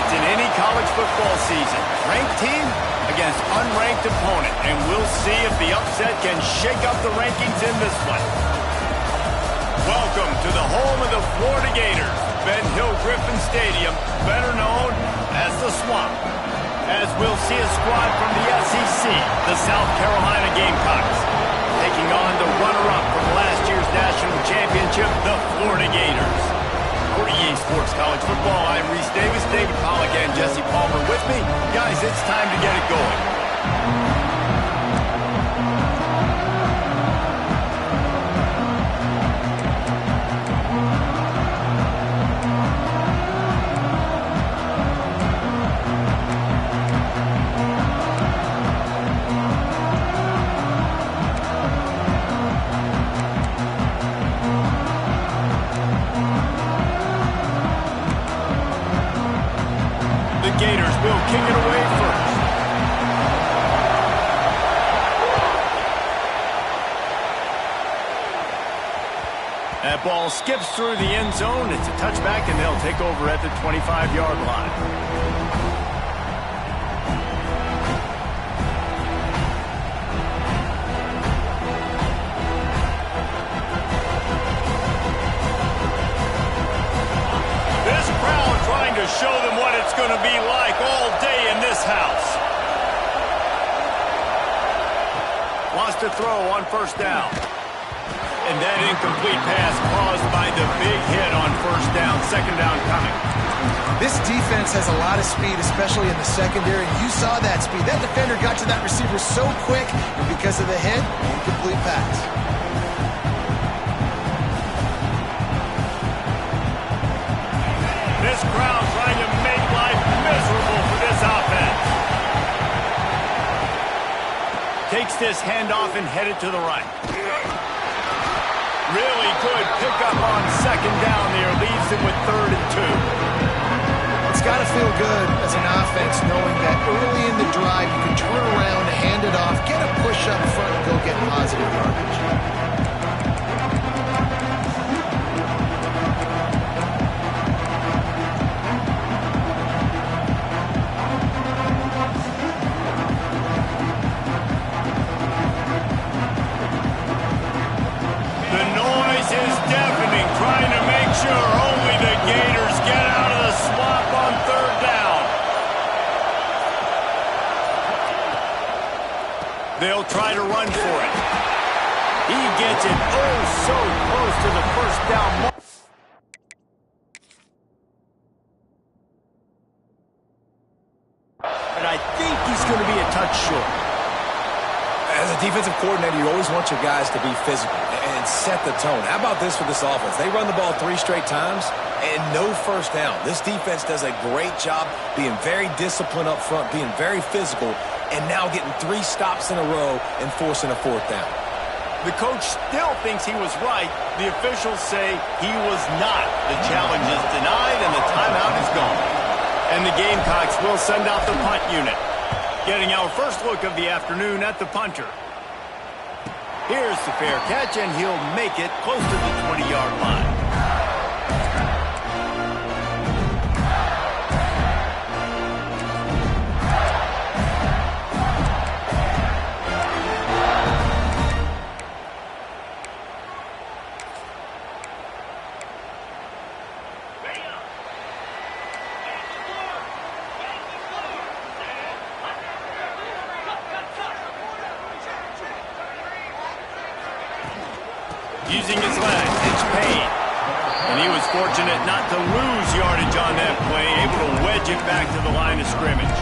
happens in any college football season. Ranked team against unranked opponent, and we'll see if the upset can shake up the rankings in this one. Welcome to the home of the Florida Gators, Ben Hill Griffin Stadium, better known as the Swamp. As we'll see a squad from the SEC, the South Carolina Gamecocks, taking on the runner-up from last year's national championship, the Florida Gators. For EA Sports College Football, I'm Reese Davis, David Pollack, and Jesse Palmer with me. Guys, it's time to get it going. Gators will kick it away first. That ball skips through the end zone. It's a touchback, and they'll take over at the 25-yard line. To show them what it's going to be like all day in this house. Lost a throw on first down. And that incomplete pass caused by the big hit on first down, second down coming. This defense has a lot of speed, especially in the secondary. You saw that speed. That defender got to that receiver so quick, and because of the hit, incomplete pass. This crowd trying to make life miserable for this offense. Takes this handoff and headed to the right. Really good pickup on second down there. Leaves them with 3rd and 2. It's got to feel good as an offense knowing that early in the drive you can turn around, hand it off, get a push up front, and go get positive yardage. They'll try to run for it. He gets it oh so close to the first down mark. But I think he's going to be a touch short. As a defensive coordinator, you always want your guys to be physical and set the tone. How about this for this offense? They run the ball 3 straight times and no first down. This defense does a great job being very disciplined up front, being very physical, and now getting 3 stops in a row and forcing a 4th down. The coach still thinks he was right. The officials say he was not. The challenge is denied, and the timeout is gone. And the Gamecocks will send out the punt unit. Getting our first look of the afternoon at the punter. Here's the fair catch, and he'll make it close to the 20-yard line. Using his legs, it's Payne. And he was fortunate not to lose yardage on that play, able to wedge it back to the line of scrimmage.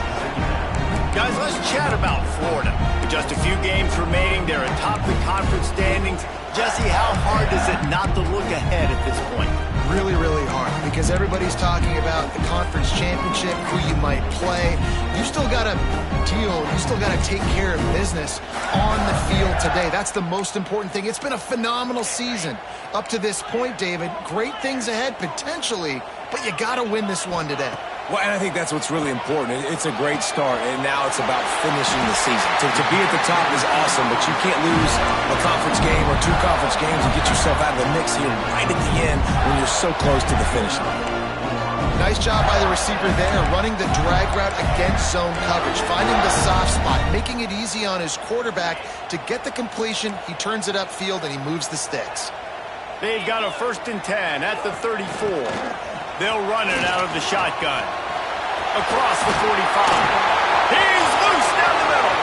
Guys, let's chat about Florida. With just a few games remaining, they're atop the conference standings. Jesse, how hard is it not to look ahead at this point? Really, really hard, because everybody's talking about the conference championship, who you might play. You still got to deal, you still got to take care of business on the field today. That's the most important thing. It's been a phenomenal season up to this point, David. Great things ahead, potentially, but you got to win this one today. Well, and I think that's what's really important. It's a great start, and now it's about finishing the season. To be at the top is awesome, but you can't lose a conference game or 2 conference games and get yourself out of the mix here right at the end when you're so close to the finish line. Nice job by the receiver there, running the drag route against zone coverage, finding the soft spot, making it easy on his quarterback to get the completion. He turns it upfield, and he moves the sticks. They've got a 1st and 10 at the 34. They'll run it out of the shotgun. Across the 45. He's loose down the middle.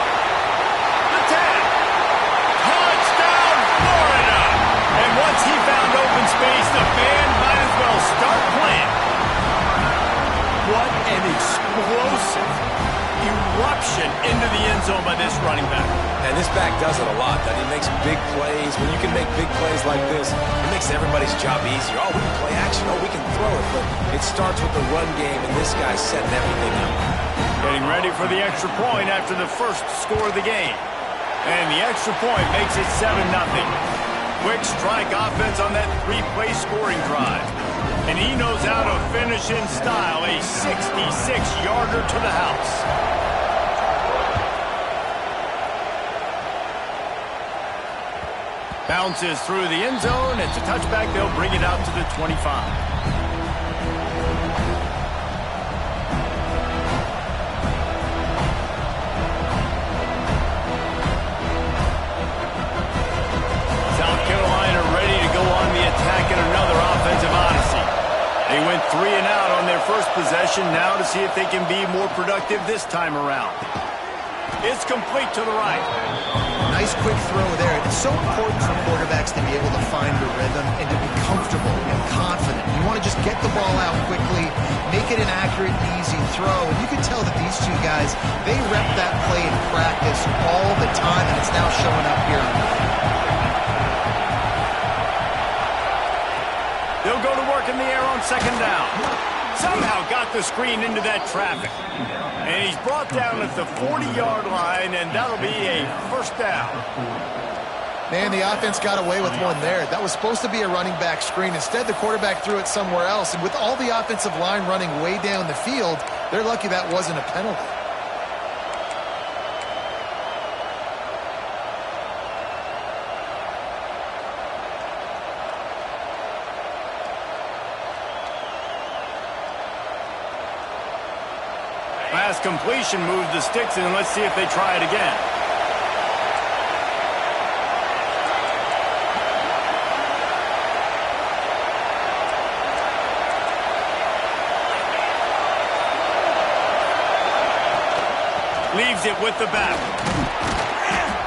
The 10. Touchdown, Florida. And once he found open space, the band might as well start playing. What an explosive eruption into the end zone by this running back. And this back does it a lot. That he makes big plays. When you can make big plays like this, it makes everybody's job easier. Oh, we can play action. Oh, we can throw it. But it starts with the run game, and this guy's setting everything up. Getting ready for the extra point after the first score of the game. And the extra point makes it 7-0. Quick strike offense on that 3-play scoring drive. And he knows how to finish in style, a 66-yarder to the house. Bounces through the end zone. It's a touchback. They'll bring it out to the 25. South Carolina ready to go on the attack in another offensive odyssey. They went 3 and out on their first possession, now to see if they can be more productive this time around. It's complete to the right. Nice quick throw there. It's so important for quarterbacks to be able to find the rhythm and to be comfortable and confident. You want to just get the ball out quickly, make it an accurate, easy throw. And you can tell that these two guys, they rep that play in practice all the time, and it's now showing up here on the field. They'll go to work in the air on 2nd down. Somehow got the screen into that traffic. And he's brought down at the 40-yard line, and that'll be a 1st down. Man, the offense got away with one there. That was supposed to be a running back screen. Instead, the quarterback threw it somewhere else. And with all the offensive line running way down the field, they're lucky that wasn't a penalty. Pass completion moved the sticks, and let's see if they try it again. Leaves it with the back.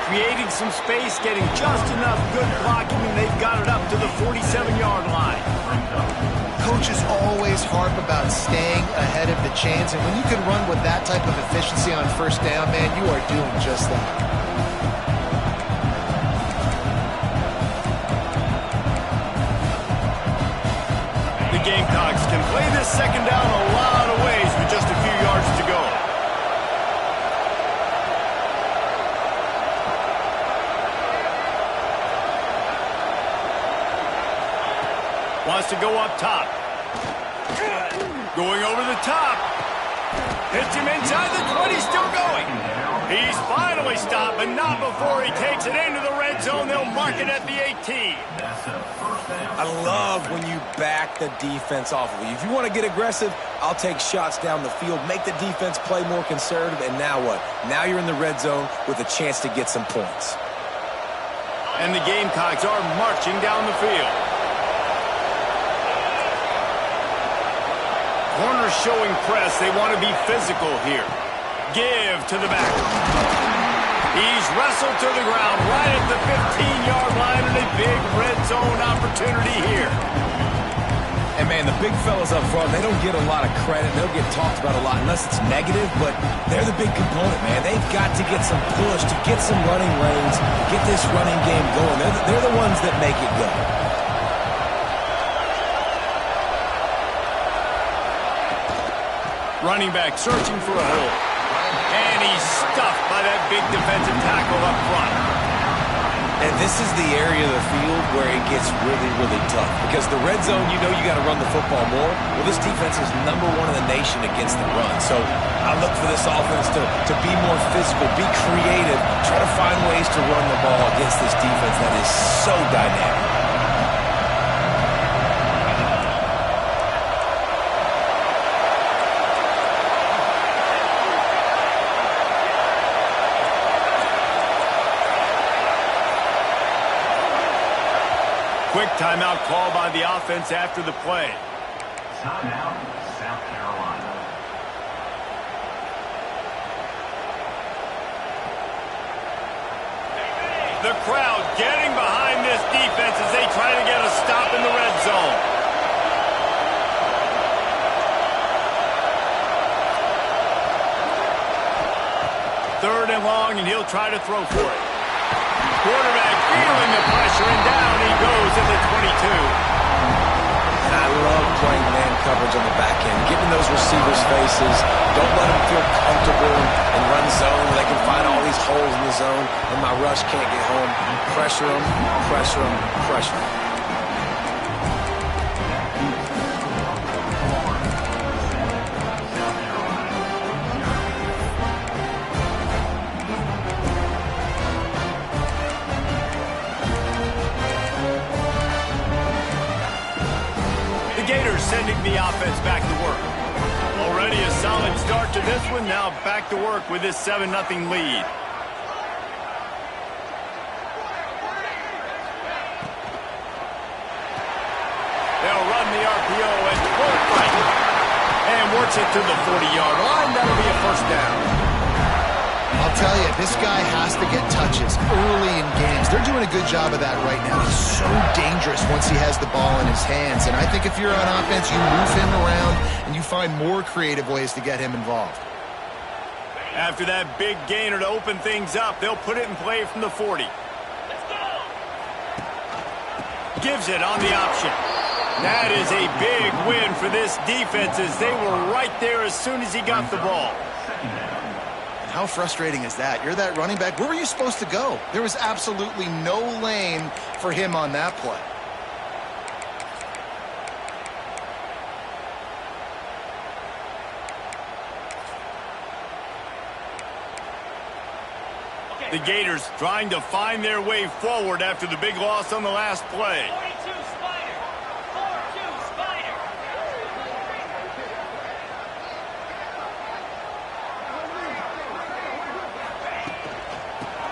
Creating some space, getting just enough good blocking, and they've got it up to the 47-yard line. Coaches always harp about staying ahead of the chains, and when you can run with that type of efficiency on 1st down, man, you are doing just that. The Gamecocks can play this 2nd down a lot of ways with just a few yards to go. Wants to go up top. Going over the top. Hits him inside the 20, still going. He's finally stopped, but not before he takes it into the red zone. They'll mark it at the 18. I love when you back the defense off of you. If you want to get aggressive, I'll take shots down the field, make the defense play more conservative, and now what? Now you're in the red zone with a chance to get some points. And the Gamecocks are marching down the field. Corners showing press. They want to be physical here. Give to the back. He's wrestled to the ground right at the 15-yard line, and a big red zone opportunity here. And, man, the big fellas up front, they don't get a lot of credit. They'll get talked about a lot unless it's negative, but they're the big component, man. They've got to get some push, to get some running lanes, get this running game going. They're the ones that make it go. Running back searching for a hole. And he's stuffed by that big defensive tackle up front. And this is the area of the field where it gets really, really tough. Because the red zone, you know you got to run the football more. Well, this defense is #1 in the nation against the run. So I look for this offense to be more physical, be creative, try to find ways to run the ball against this defense that is so dynamic. Timeout called by the offense after the play. Timeout, South Carolina. The crowd getting behind this defense as they try to get a stop in the red zone. Third and long, and he'll try to throw for it. Quarterback feeling the pressure, and down he goes at the 22. And I love playing man coverage on the back end, getting those receivers' faces. Don't let them feel comfortable in run zone where they can find all these holes in the zone, and my rush can't get home. Pressure them, pressure them, pressure them. Sending the offense back to work. Already a solid start to this one. Now back to work with this 7-0 lead. They'll run the RPO and work right. And works it to the 40-yard line. That'll be a first down. I'll tell you, this guy has to get touches early in games. They're doing a good job of that right now. He's so dangerous once he has the ball in his hands. And I think if you're on offense, you move him around and you find more creative ways to get him involved. After that big gainer to open things up, they'll put it in play from the 40. Let's go! Gives it on the option. That is a big win for this defense as they were right there as soon as he got the ball. How frustrating is that? You're that running back. Where were you supposed to go? There was absolutely no lane for him on that play. The Gators trying to find their way forward after the big loss on the last play. 42 Spider. 4-2 Spider.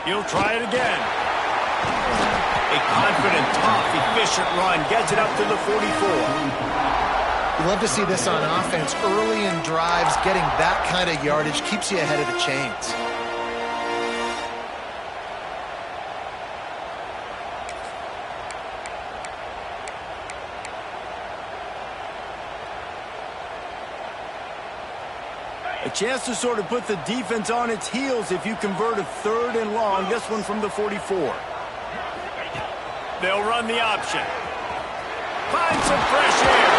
He'll try it again. A confident, tough, efficient run gets it up to the 44. You love to see this on offense. Early in drives, getting that kind of yardage keeps you ahead of the chains. A chance to sort of put the defense on its heels if you convert a third and long. This one from the 44. They'll run the option. Find some fresh air.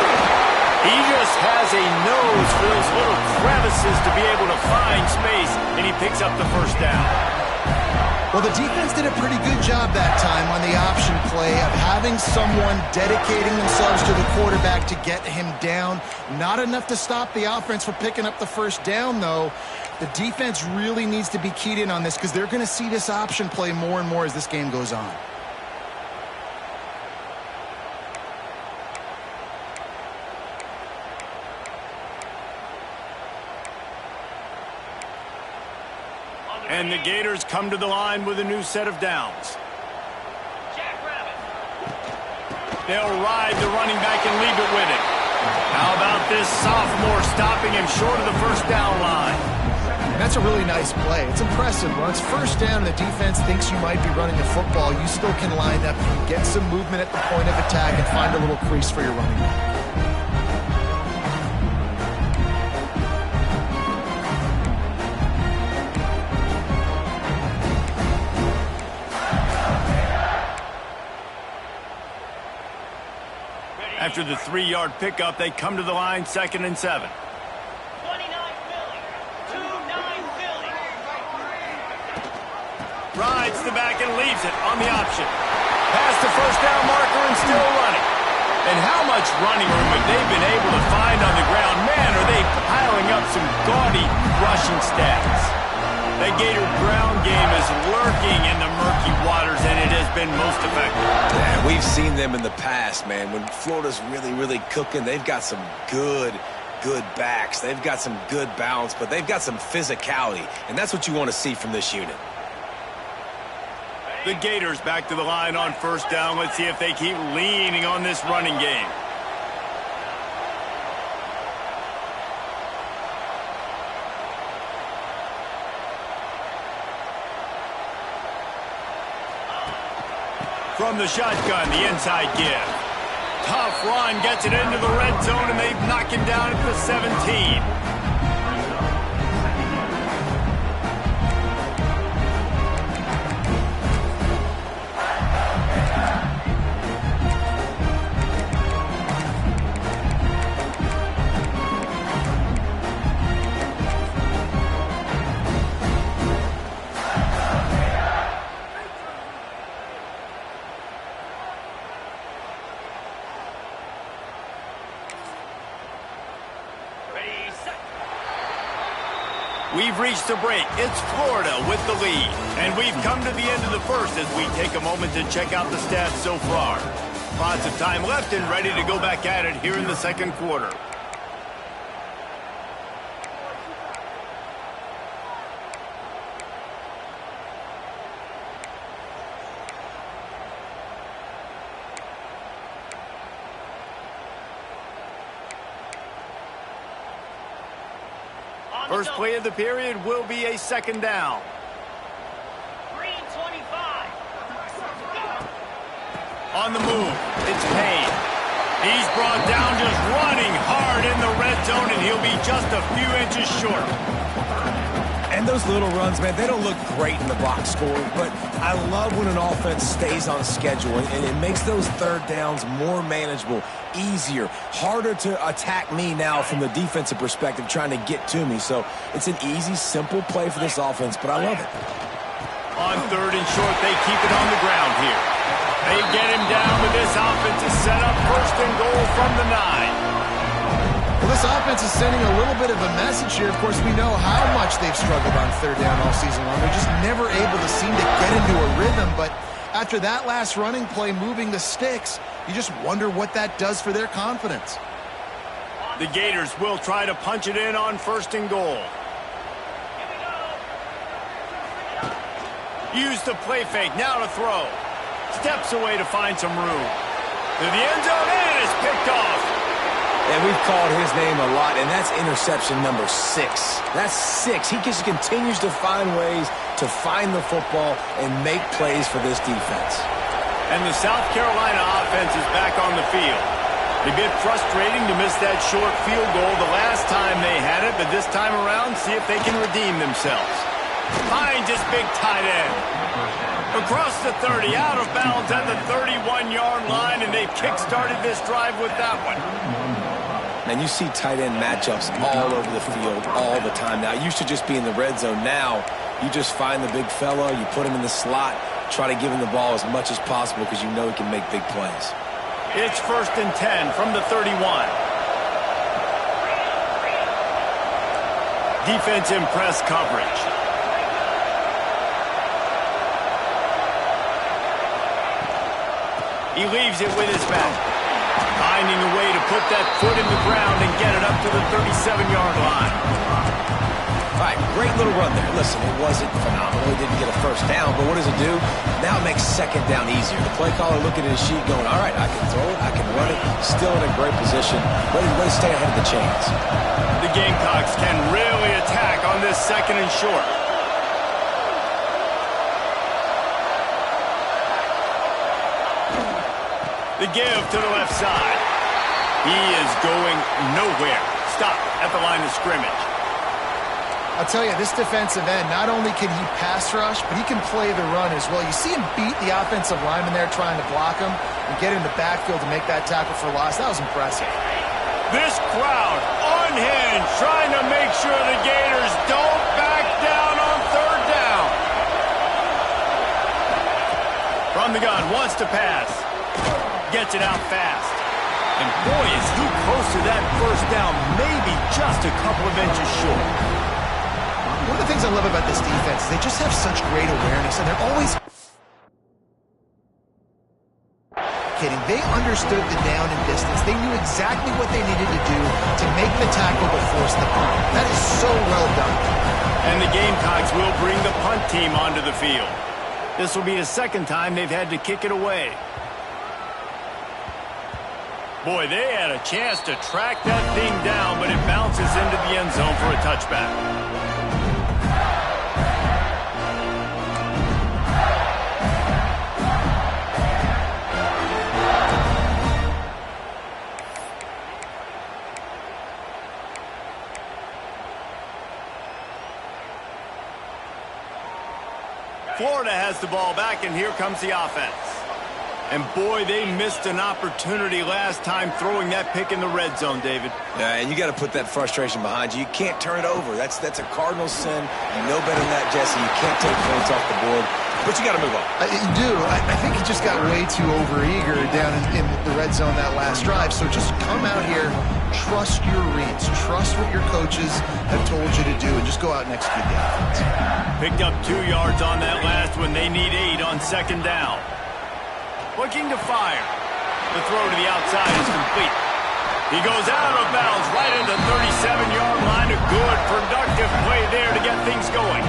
He just has a nose for those little crevices to be able to find space, and he picks up the first down. Well, the defense did a pretty good job that time on the option play of having someone dedicating themselves to the quarterback to get him down. Not enough to stop the offense from picking up the first down, though. The defense really needs to be keyed in on this because they're going to see this option play more and more as this game goes on. And the Gators come to the line with a new set of downs. They'll ride the running back and leave it with it. How about this sophomore stopping him short of the first down line? That's a really nice play. It's impressive. Once first down and the defense thinks you might be running the football, you still can line up and get some movement at the point of attack and find a little crease for your running back. After the 3-yard pickup, they come to the line 2nd and 7. 29 Philly. 2-9 Philly. Rides the back and leaves it on the option. Past the first down marker and still running. And how much running room have they been able to find on the ground? Man, are they piling up some gaudy rushing stats. The Gator ground game is lurking in the murky waters, and it has been most effective. Yeah, we've seen them in the past, man. When Florida's really, really cooking, they've got some good backs. They've got some good balance, but they've got some physicality, and that's what you want to see from this unit. The Gators back to the line on first down. Let's see if they keep leaning on this running game. From the shotgun, the inside give. Tough run, gets it into the red zone, and they knock him down at the 17. We've reached the break. It's Florida with the lead. And we've come to the end of the first as we take a moment to check out the stats so far. Lots of time left and ready to go back at it here in the second quarter. First play of the period will be a second down. Green 25. On the move, it's Payne. He's brought down just running hard in the red zone, and he'll be just a few inches short. And those little runs, man, they don't look great in the box score, but I love when an offense stays on schedule, and it makes those third downs more manageable, easier, harder to attack me now from the defensive perspective trying to get to me. So it's an easy, simple play for this offense, but I love it. On third and short, they keep it on the ground here. They get him down with this offense to set up first and goal from the 9. Well, this offense is sending a little bit of a message here. Of course, we know how much they've struggled on third down all season long. They're just never able to seem to get into a rhythm. But after that last running play, moving the sticks, you just wonder what that does for their confidence. The Gators will try to punch it in on first and goal. Use the play fake, now to throw. Steps away to find some room. To the end zone, and it is picked off. And we've called his name a lot, and that's interception number 6. That's 6. He just continues to find ways to find the football and make plays for this defense. And the South Carolina offense is back on the field. A bit frustrating to miss that short field goal the last time they had it, but this time around, see if they can redeem themselves. Finds his big tight end. Across the 30, out of bounds at the 31-yard line, and they've kick-started this drive with that one. And you see tight end matchups all over the field all the time. Now, it used to just be in the red zone. Now, you just find the big fella, you put him in the slot, try to give him the ball as much as possible because you know he can make big plays. It's first and 10 from the 31. Defense in press coverage. He leaves it with his back. Finding a way to put that foot in the ground and get it up to the 37-yard line. All right, great little run there. Listen, it wasn't phenomenal. He didn't get a first down, but what does it do? Now it makes second down easier. The play caller looking at his sheet going, all right, I can throw it, I can run it. Still in a great position. Ready to stay ahead of the chains. The Gamecocks can really attack on this second and short. The give to the left side. He is going nowhere. Stop at the line of scrimmage. I'll tell you, this defensive end, not only can he pass rush, but he can play the run as well. You see him beat the offensive lineman there trying to block him and get in the backfield to make that tackle for loss. That was impressive. This crowd unhinged, trying to make sure the Gators don't back down on third down. From the gun, wants to pass. Gets it out fast. And boy, is he close to that first down, maybe just a couple of inches short. One of the things I love about this defense is they just have such great awareness, and they're always kidding. They understood the down and distance. They knew exactly what they needed to do to make the tackle to force the punt. That is so well done. And the Gamecocks will bring the punt team onto the field. This will be the second time they've had to kick it away. Boy, they had a chance to track that thing down, but it bounces into the end zone for a touchback. Florida has the ball back, and here comes the offense. And boy, they missed an opportunity last time throwing that pick in the red zone, David. Yeah, and you got to put that frustration behind you. You can't turn it over. That's a Cardinal sin. You know better than that, Jesse. You can't take points off the board, but you got to move on. You do. I think he just got way too overeager down in the red zone that last drive. So just come out here, trust your reads, trust what your coaches have told you to do, and just go out and execute the offense. Picked up 2 yards on that last one. They need 8 on second down. Looking to fire. The throw to the outside is complete. He goes out of bounds right at the 37-yard line. A good, productive play there to get things going.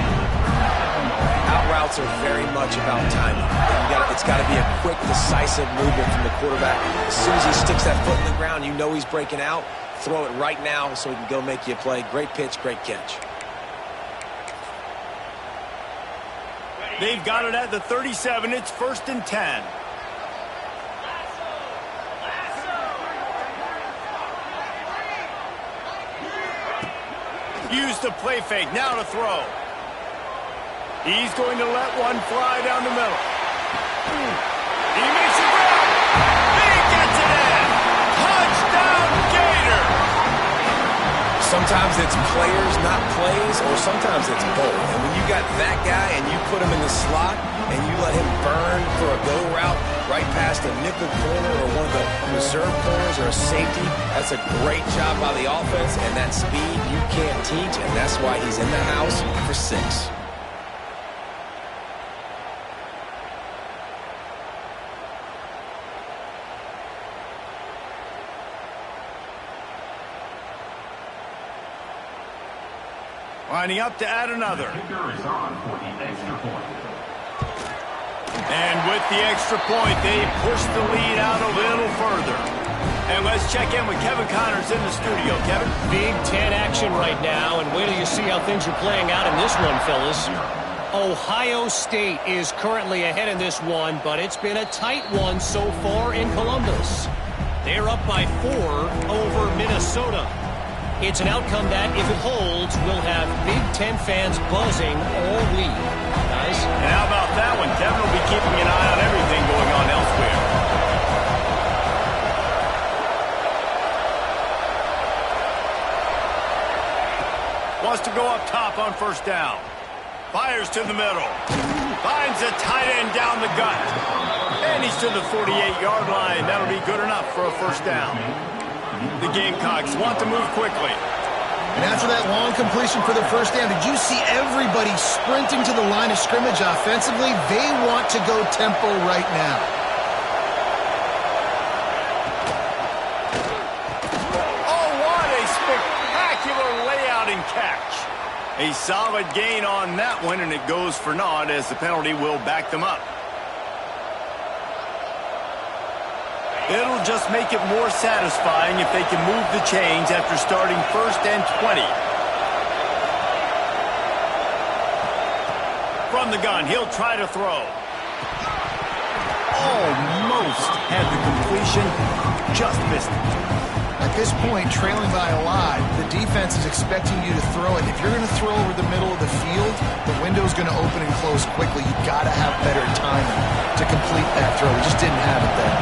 Out routes are very much about timing. It's got to be a quick, decisive movement from the quarterback. As soon as he sticks that foot in the ground, you know he's breaking out. Throw it right now so he can go make you a play. Great pitch, great catch. They've got it at the 37. It's 1st and 10. Use the play fake. Now to throw. He's going to let one fly down the middle. He makes it grab. He gets it in. Touchdown, Gator. Sometimes it's players, not plays, or sometimes it's both. And when you got that guy and you put him in the slot and you let him burn for a go route right past a nickel corner or one of the reserve corners or a safety, that's a great job by the offense, and that speed you can't teach, and that's why he's in the house for 6. Lining up to add another. Kicker is on for the extra point. And with the extra point, they push the lead out a little further. And let's check in with Kevin Connors in the studio. Kevin? Big Ten action right now, and wait till you see how things are playing out in this one, fellas. Ohio State is currently ahead in this one, but it's been a tight one so far in Columbus. They're up by 4 over Minnesota. It's an outcome that, if it holds, will have Big Ten fans buzzing all week. Guys? And how about that one? Kevin will be keeping an eye on everything going on elsewhere. Wants to go up top on 1st down. Fires to the middle. Finds a tight end down the gut. And he's to the 48-yard line. That'll be good enough for a 1st down. The Gamecocks want to move quickly. And after that long completion for the 1st down, did you see everybody sprinting to the line of scrimmage offensively? They want to go tempo right now. Oh, what a spectacular layout and catch. A solid gain on that one, and it goes for naught as the penalty will back them up. It'll just make it more satisfying if they can move the chains after starting 1st and 20. From the gun, he'll try to throw. Almost had the completion, just missed it. At this point, trailing by a lot, the defense is expecting you to throw it. If you're going to throw over the middle of the field, the window's going to open and close quickly. You've got to have better timing to complete that throw. We just didn't have it there.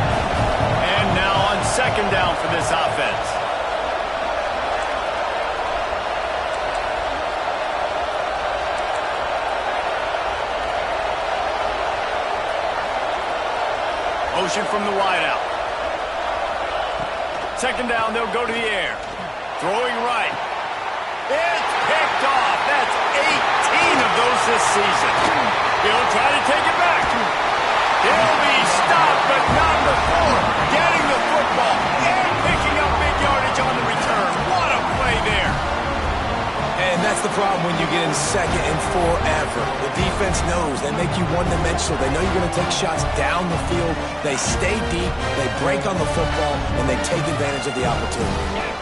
And now on 2nd down for this offense. Motion from the wideout. 2nd down, they'll go to the air. Throwing right. It's picked off. That's 18 of those this season. He'll try to take it back. He'll be stopped, but not before getting the football and picking up big yardage on the return. What a play there. And that's the problem when you get in second and forever. The defense knows. They make you one-dimensional. They know you're going to take shots down the field. They stay deep, they break on the football, and they take advantage of the opportunity.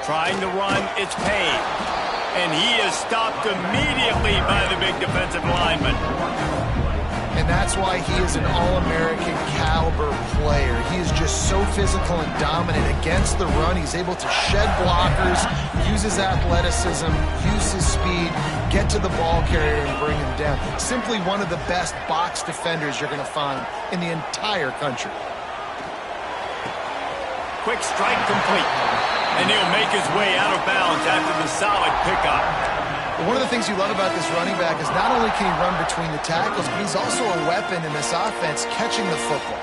Trying to run, it's Payne. And he is stopped immediately by the big defensive lineman. And that's why he is an All-American caliber player. He is just so physical and dominant against the run. He's able to shed blockers, use his athleticism, use his speed, get to the ball carrier and bring him down. Simply one of the best box defenders you're going to find in the entire country. Quick strike complete. And he'll make his way out of bounds after the solid pickup. One of the things you love about this running back is not only can he run between the tackles, but he's also a weapon in this offense catching the football.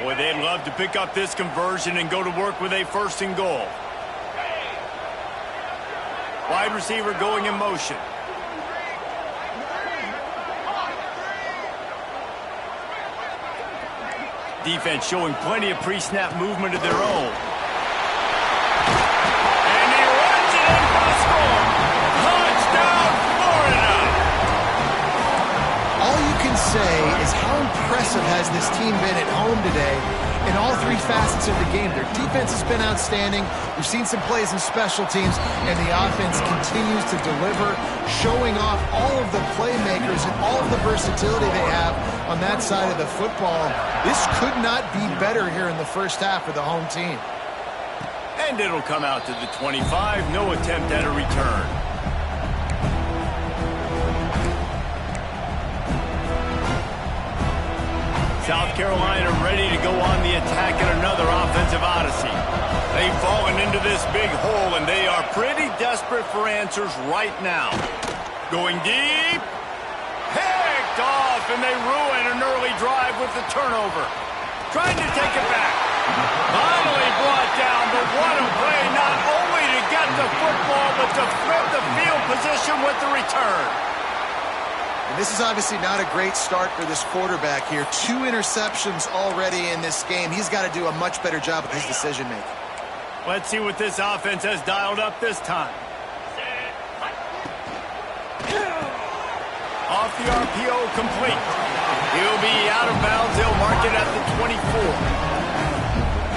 Boy, they'd love to pick up this conversion and go to work with a 1st and goal. Wide receiver going in motion. Defense showing plenty of pre-snap movement of their own. And he runs it in for the score. Touchdown, Florida! All you can say is how impressive has this team been at home today in all 3 facets of the game. Their defense has been outstanding. We've seen some plays in special teams, and the offense continues to deliver, showing off all of the playmakers and all of the versatility they have on that side of the football. This could not be better here in the first half for the home team. And it'll come out to the 25. No attempt at a return. South Carolina ready to go on the attack in another offensive odyssey. They've fallen into this big hole, and they are pretty desperate for answers right now. Going deep. Picked off, and they ruin an early drive with the turnover. Trying to take it back. Finally brought down, but what a play, not only to get the football, but to flip the field position with the return. And this is obviously not a great start for this quarterback here. 2 interceptions already in this game. He's got to do a much better job with his decision-making. Let's see what this offense has dialed up this time. Off the RPO, complete. He'll be out of bounds. They'll mark it at the 24.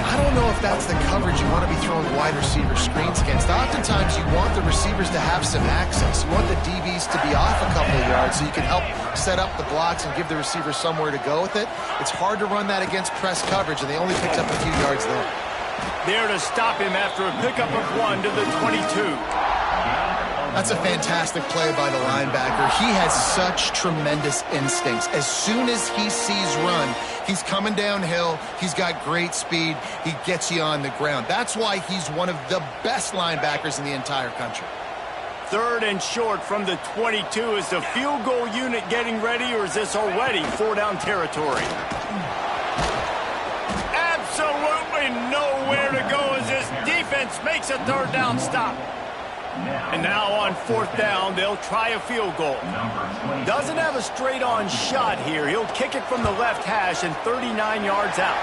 I don't know if that's the coverage you want to be throwing wide receiver screens against. Oftentimes, you want the receivers to have some access. You want the DBs to be off a couple of yards so you can help set up the blocks and give the receivers somewhere to go with it. It's hard to run that against press coverage, and they only picked up a few yards there. There to stop him after a pickup of 1 to the 22. That's a fantastic play by the linebacker. He has such tremendous instincts. As soon as he sees run, he's coming downhill. He's got great speed. He gets you on the ground. That's why he's one of the best linebackers in the entire country. 3rd and short from the 22. Is the field goal unit getting ready, or is this already 4-down territory? Absolutely nowhere to go as this defense makes a 3rd down stop. And now on 4th down, they'll try a field goal. Doesn't have a straight-on shot here. He'll kick it from the left hash and 39 yards out.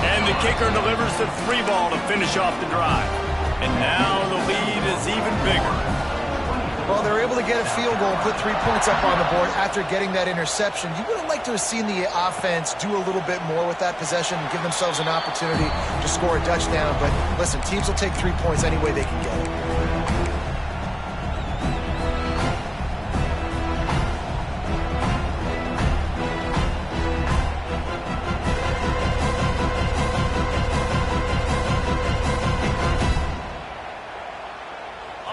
And the kicker delivers the 3 ball to finish off the drive. And now the lead is even bigger. Well, they're able to get a field goal and put 3 points up on the board after getting that interception. You would have liked to have seen the offense do a little bit more with that possession and give themselves an opportunity to score a touchdown. But listen, teams will take 3 points any way they can get it.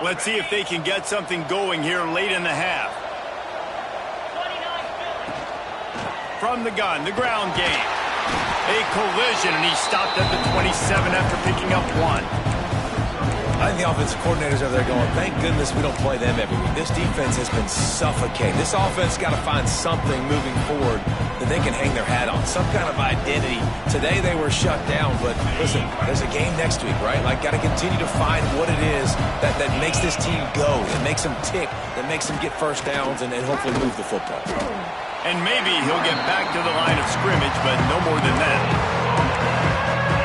Let's see if they can get something going here late in the half. From the gun, the ground game. A collision, and he stopped at the 27 after picking up 1. I think the offensive coordinators over there going, thank goodness we don't play them every week. This defense has been suffocating. This offense got to find something moving forward that they can hang their hat on, some kind of identity. Today they were shut down, but listen, there's a game next week, right? Like, got to continue to find what it is that makes this team go, that makes them tick, that makes them get first downs and hopefully move the football. And maybe he'll get back to the line of scrimmage, but no more than that.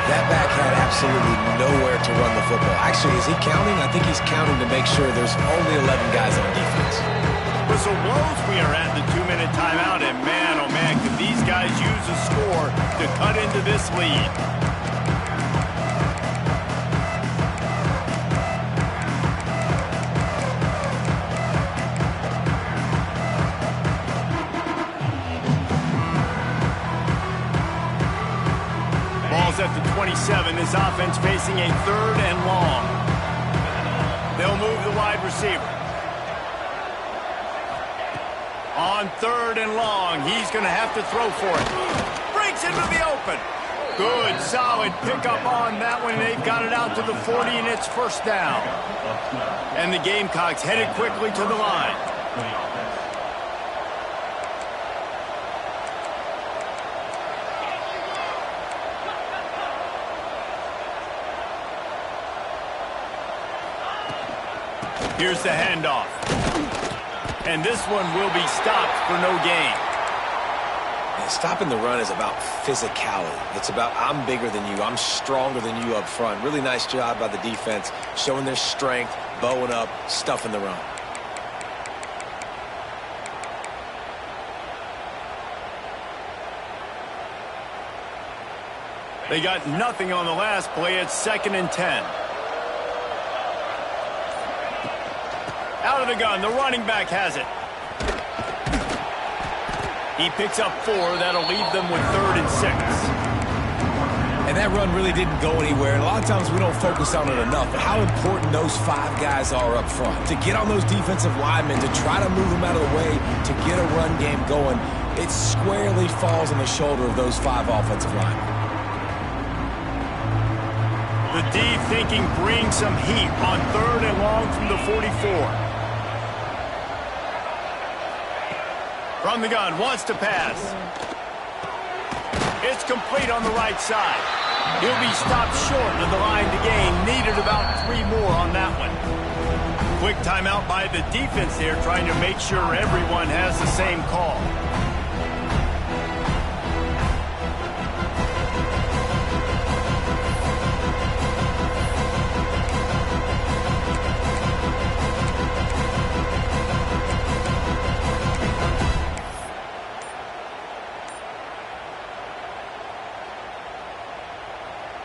That back had absolutely nowhere to run the football. Actually, is he counting? I think he's counting to make sure there's only 11 guys on defense. Whistle blows, we are at the 2-minute timeout, and man, oh man, could these guys use a score to cut into this lead. Ball's at the 27, his offense facing a 3rd and long. They'll move the wide receiver. On 3rd and long, he's going to have to throw for it. Breaks into the open. Good, solid pickup on that one. They've got it out to the 40, and it's first down. And the Gamecocks headed quickly to the line. Here's the handoff. And this one will be stopped for no gain. And stopping the run is about physicality. It's about I'm bigger than you. I'm stronger than you up front. Really nice job by the defense, showing their strength, bowing up, stuffing the run. They got nothing on the last play. It's 2nd and 10. Out of the gun, the running back has it. He picks up 4. That'll leave them with 3rd and 6. And that run really didn't go anywhere. And a lot of times we don't focus on it enough, but how important those 5 guys are up front. To get on those defensive linemen, to try to move them out of the way, to get a run game going, it squarely falls on the shoulder of those 5 offensive linemen. The D thinking bring some heat on 3rd and long from the 44. From the gun, wants to pass. It's complete on the right side. He'll be stopped short of the line to gain. Needed about 3 more on that one. Quick timeout by the defense there, trying to make sure everyone has the same call.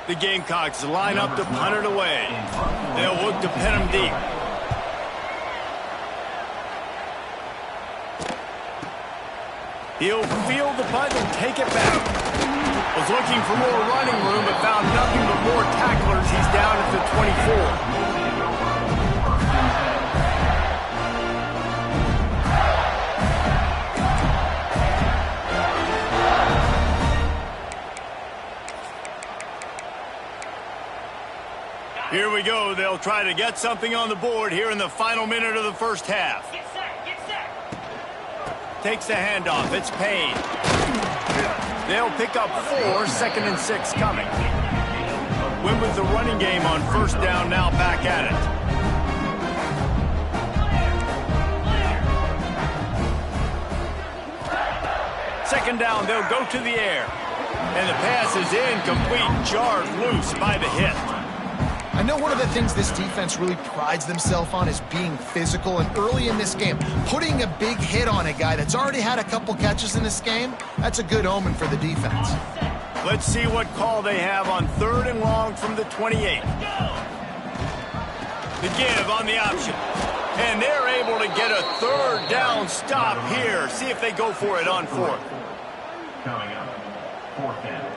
The Gamecocks line up to punt it away. They'll look to pin him deep. He'll field the punt and take it back. Was looking for more running room, but found nothing but more tacklers. He's down at the 24. Here we go. They'll try to get something on the board here in the final minute of the first half. Get set, get set. Takes the handoff. It's Payne. They'll pick up 4, 2nd and 6 coming. Win with the running game on first down, now back at it. Second down, they'll go to the air. And the pass is incomplete, jarred loose by the hit. I know one of the things this defense really prides themselves on is being physical, and early in this game, putting a big hit on a guy that's already had a couple catches in this game, that's a good omen for the defense. Let's see what call they have on 3rd and long from the 28. The give on the option. And they're able to get a 3rd down stop here. See if they go for it on 4th. Coming up, 4th down.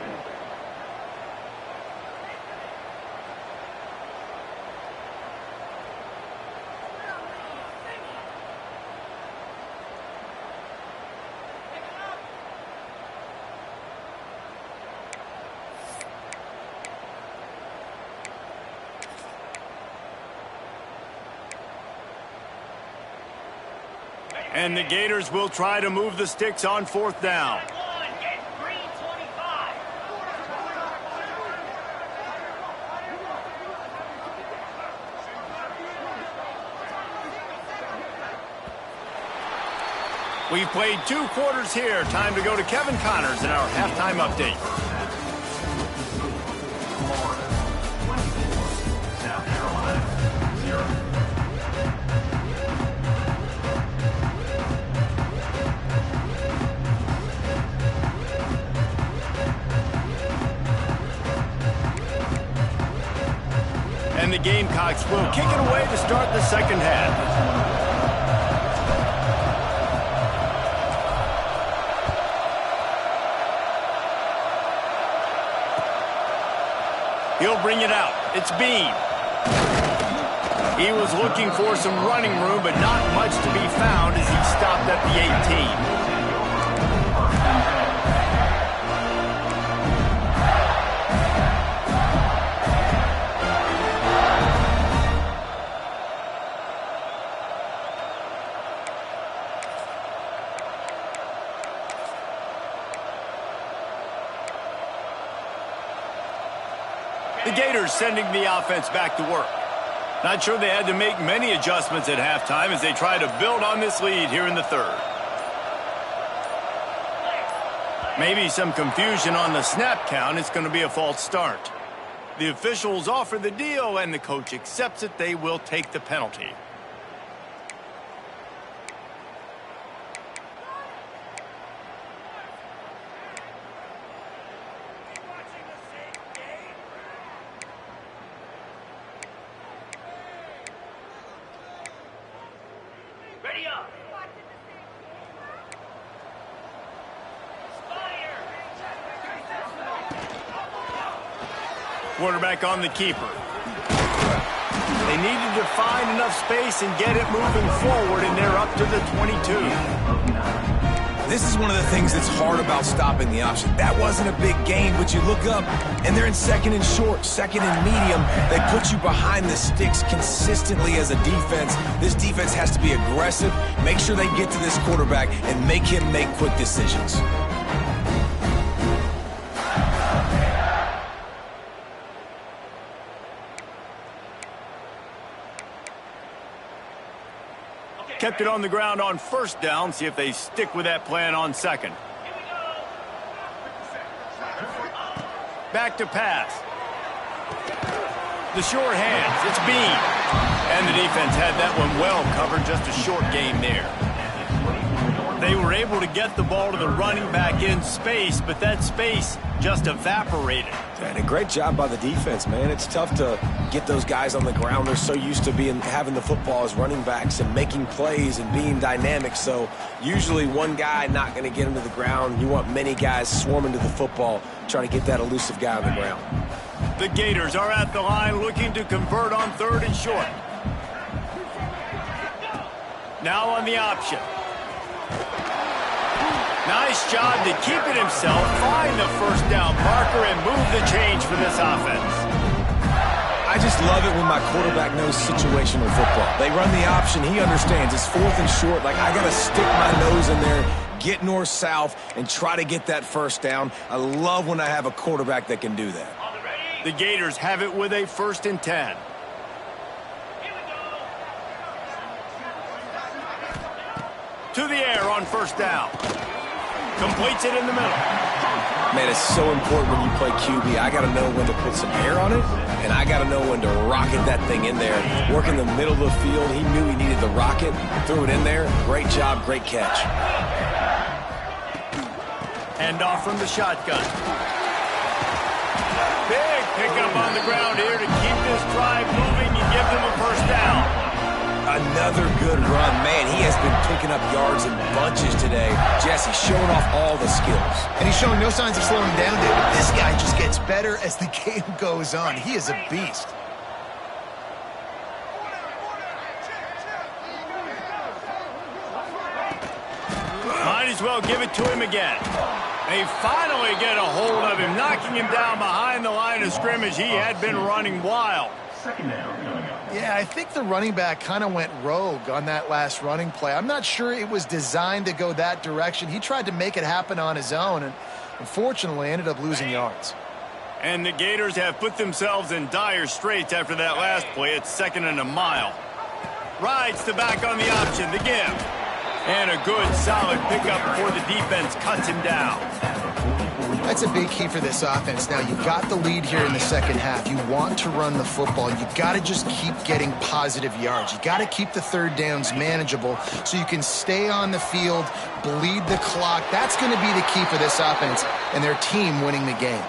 And the Gators will try to move the sticks on 4th down. We've played 2 quarters here. Time to go to Kevin Connors in our halftime update. South Carolina, 0. And the Gamecocks will kick it away to start the second half. He'll bring it out. It's Bean. He was looking for some running room, but not much to be found as he stopped at the 18. The Gators sending the offense back to work. Not sure they had to make many adjustments at halftime as they try to build on this lead here in the third. Maybe some confusion on the snap count. It's going to be a false start. The officials offer the deal, and the coach accepts it. They will take the penalty. Ready up. Quarterback on the keeper. They needed to find enough space and get it moving forward, and they're up to the 22. This is one of the things that's hard about stopping the option. That wasn't a big gain, but you look up, and they're in second and short, second and medium. They put you behind the sticks consistently as a defense. This defense has to be aggressive, make sure they get to this quarterback, and make him make quick decisions. Kept it on the ground on first down. See if they stick with that plan on second. Back to pass. The short hands. It's Bean. And the defense had that one well covered. Just a short game there. They were able to get the ball to the running back in space, but that space just evaporated. And a great job by the defense, man. It's tough to get those guys on the ground. They're so used to having the football as running backs and making plays and being dynamic. So usually one guy not going to get him to the ground. You want many guys swarming to the football, trying to get that elusive guy on the ground. The Gators are at the line looking to convert on third and short. Now on the option. Nice job to keep it himself, find the first down marker, and move the change for this offense. I just love it when my quarterback knows situational football. They run the option. He understands. It's fourth and short. Like, I got to stick my nose in there, get north-south, and try to get that first down. I love when I have a quarterback that can do that. The Gators have it with a 1st and 10. To the air on first down. Completes it in the middle. Man, it's so important when you play QB. I got to know when to put some air on it, and I got to know when to rocket that thing in there. Work in the middle of the field. He knew he needed the rocket. Threw it in there. Great job, great catch. Hand off from the shotgun. Big pickup on the ground here to keep this drive moving and give them a first down. Another good run. Man, he has been picking up yards in bunches today. Jesse showing off all the skills. And he's showing no signs of slowing down, David. This guy just gets better as the game goes on. He is a beast. Might as well give it to him again. They finally get a hold of him, knocking him down behind the line of scrimmage. He had been running wild. Second down coming up. Yeah, I think the running back kind of went rogue on that last running play. I'm not sure it was designed to go that direction. He tried to make it happen on his own, and unfortunately ended up losing yards. And the Gators have put themselves in dire straits after that last play. It's 2nd and a mile. Rides the back on the option, the give. And a good, solid pickup before the defense cuts him down. That's a big key for this offense. Now, you got the lead here in the second half. You want to run the football. You got to just keep getting positive yards. You got to keep the third downs manageable so you can stay on the field, bleed the clock. That's going to be the key for this offense and their team winning the game.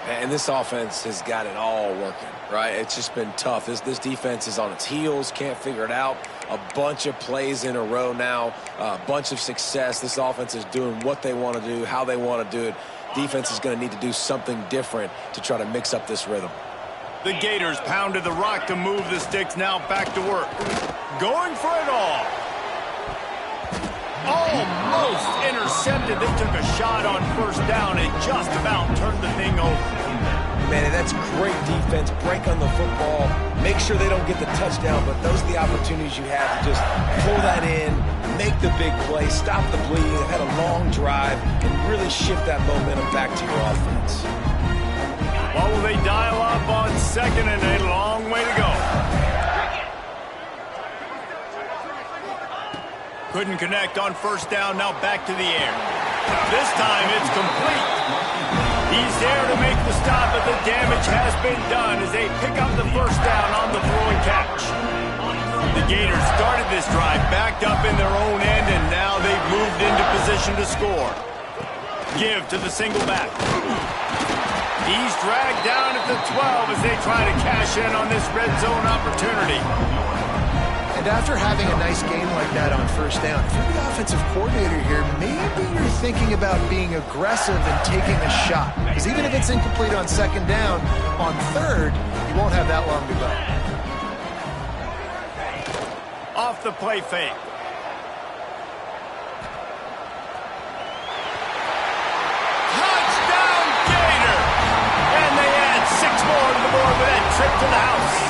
And this offense has got it all working, right? It's just been tough. This defense is on its heels, can't figure it out. A bunch of plays in a row now, a bunch of success. This offense is doing what they want to do, how they want to do it. Defense is going to need to do something different to try to mix up this rhythm. The Gators pounded the rock to move the sticks, now back to work. Going for it all. Almost intercepted. They took a shot on first down and just about turned the thing over. Man, and that's great defense. Break on the football. Make sure they don't get the touchdown, but those are the opportunities you have to just pull that in, make the big play, stop the bleeding. They've had a long drive and really shift that momentum back to your offense. What will they dial up on second and a long way to go? Couldn't connect on first down, now back to the air. This time it's complete. He's there to make the stop, but the damage has been done as they pick up the first down on the throw and catch. The Gators started this drive backed up in their own end, and now they've moved into position to score. Give to the single back. He's dragged down at the 12 as they try to cash in on this red zone opportunity. And after having a nice game like that on first down, if you're the offensive coordinator here, maybe you're thinking about being aggressive and taking a shot. Because even if it's incomplete on second down, on third, you won't have that long to go. Off the play fake. Touchdown, Gator! And they add 6 more to the board with that trip to the house.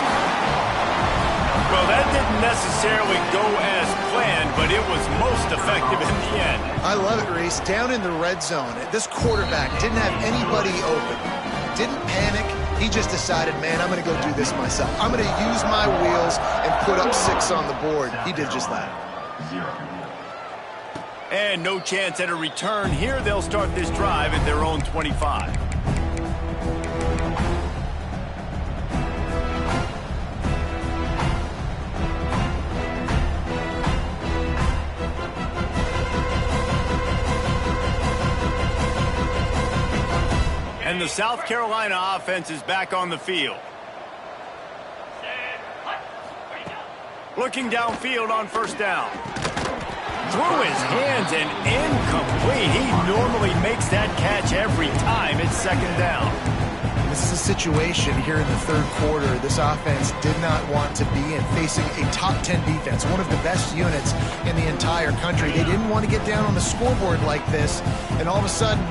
Well, that didn't necessarily go as planned, but it was most effective in the end. I love it, Reese. Down in the red zone, this quarterback didn't have anybody open. Didn't panic. He just decided, man, I'm going to go do this myself. I'm going to use my wheels and put up 6 on the board. He did just that. And no chance at a return here. They'll start this drive at their own 25. And the South Carolina offense is back on the field. Looking downfield on first down. Through his hands and incomplete. He normally makes that catch every time. It's second down. This is a situation here in the third quarter this offense did not want to be in, facing a top 10 defense, one of the best units in the entire country. They didn't want to get down on the scoreboard like this and all of a sudden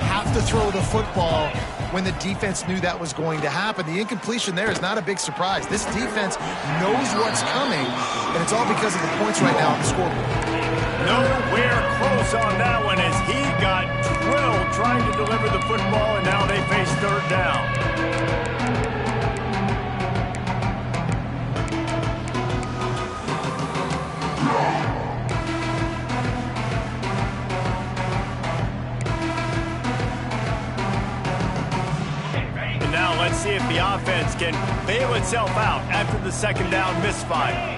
have to throw the football when the defense knew that was going to happen. The incompletion there is not a big surprise. This defense knows what's coming, and it's all because of the points right now on the scoreboard. Nowhere close on that one as he got drilled trying to deliver the football, and now they face third down. And now let's see if the offense can bail itself out after the second down misfire.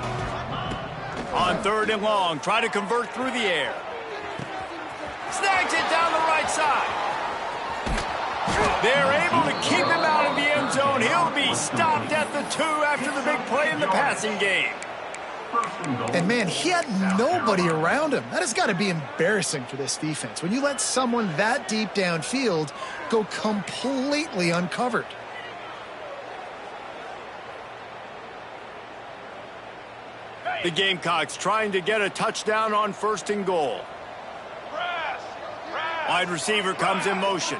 On third and long, try to convert through the air. Snags it down the right side. They're able to keep him out of the end zone. He'll be stopped at the 2 after the big play in the passing game. And, man, he had nobody around him. That has got to be embarrassing for this defense. When you let someone that deep downfield go completely uncovered. The Gamecocks trying to get a touchdown on first and goal. Wide receiver comes in motion.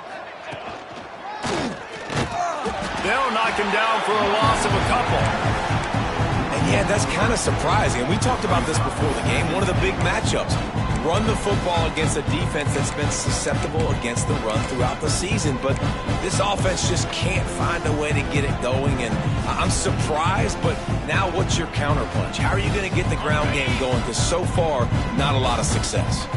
They'll knock him down for a loss of a couple. And yeah, that's kind of surprising. And we talked about this before the game. One of the big matchups. run the football against a defense that's been susceptible against the run throughout the season. But this offense just can't find a way to get it going. And I'm surprised, but now what's your counterpunch? How are you going to get the ground game going? Because so far, not a lot of success.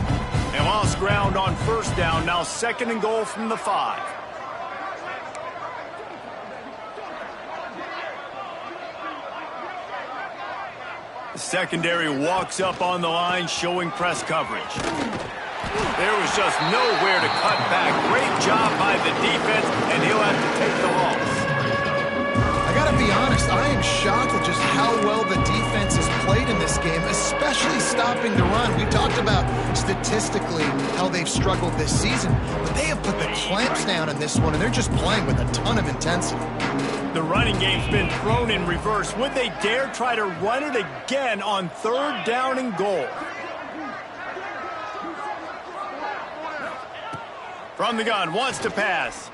They lost ground on first down. Now 2nd and goal from the 5. The secondary walks up on the line, showing press coverage. There was just nowhere to cut back. Great job by the defense, and he'll have to take the loss. I gotta be honest, I am shocked at just how well the defense has played in this game, especially stopping the run. We talked about statistically how they've struggled this season, but they have put the clamps down in this one, and they're just playing with a ton of intensity. The running game's been thrown in reverse. Would they dare try to run it again on 3rd down and goal? From the gun, wants to pass.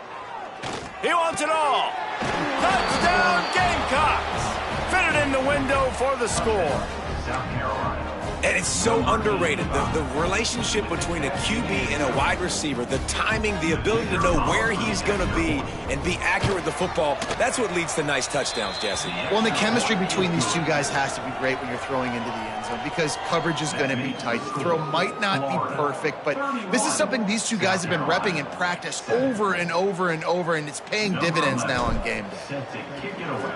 He wants it all. Touchdown, Gamecocks! Fitted in the window for the score. South Carolina. And it's so underrated. The relationship between a QB and a wide receiver, the timing, the ability to know where he's going to be and be accurate with the football, that's what leads to nice touchdowns, Jesse. Well, and the chemistry between these two guys has to be great when you're throwing into the end zone because coverage is going to be tight. The throw might not be perfect, but this is something these two guys have been repping in practice over and over and over, and it's paying dividends now on game day. Set to kick it away.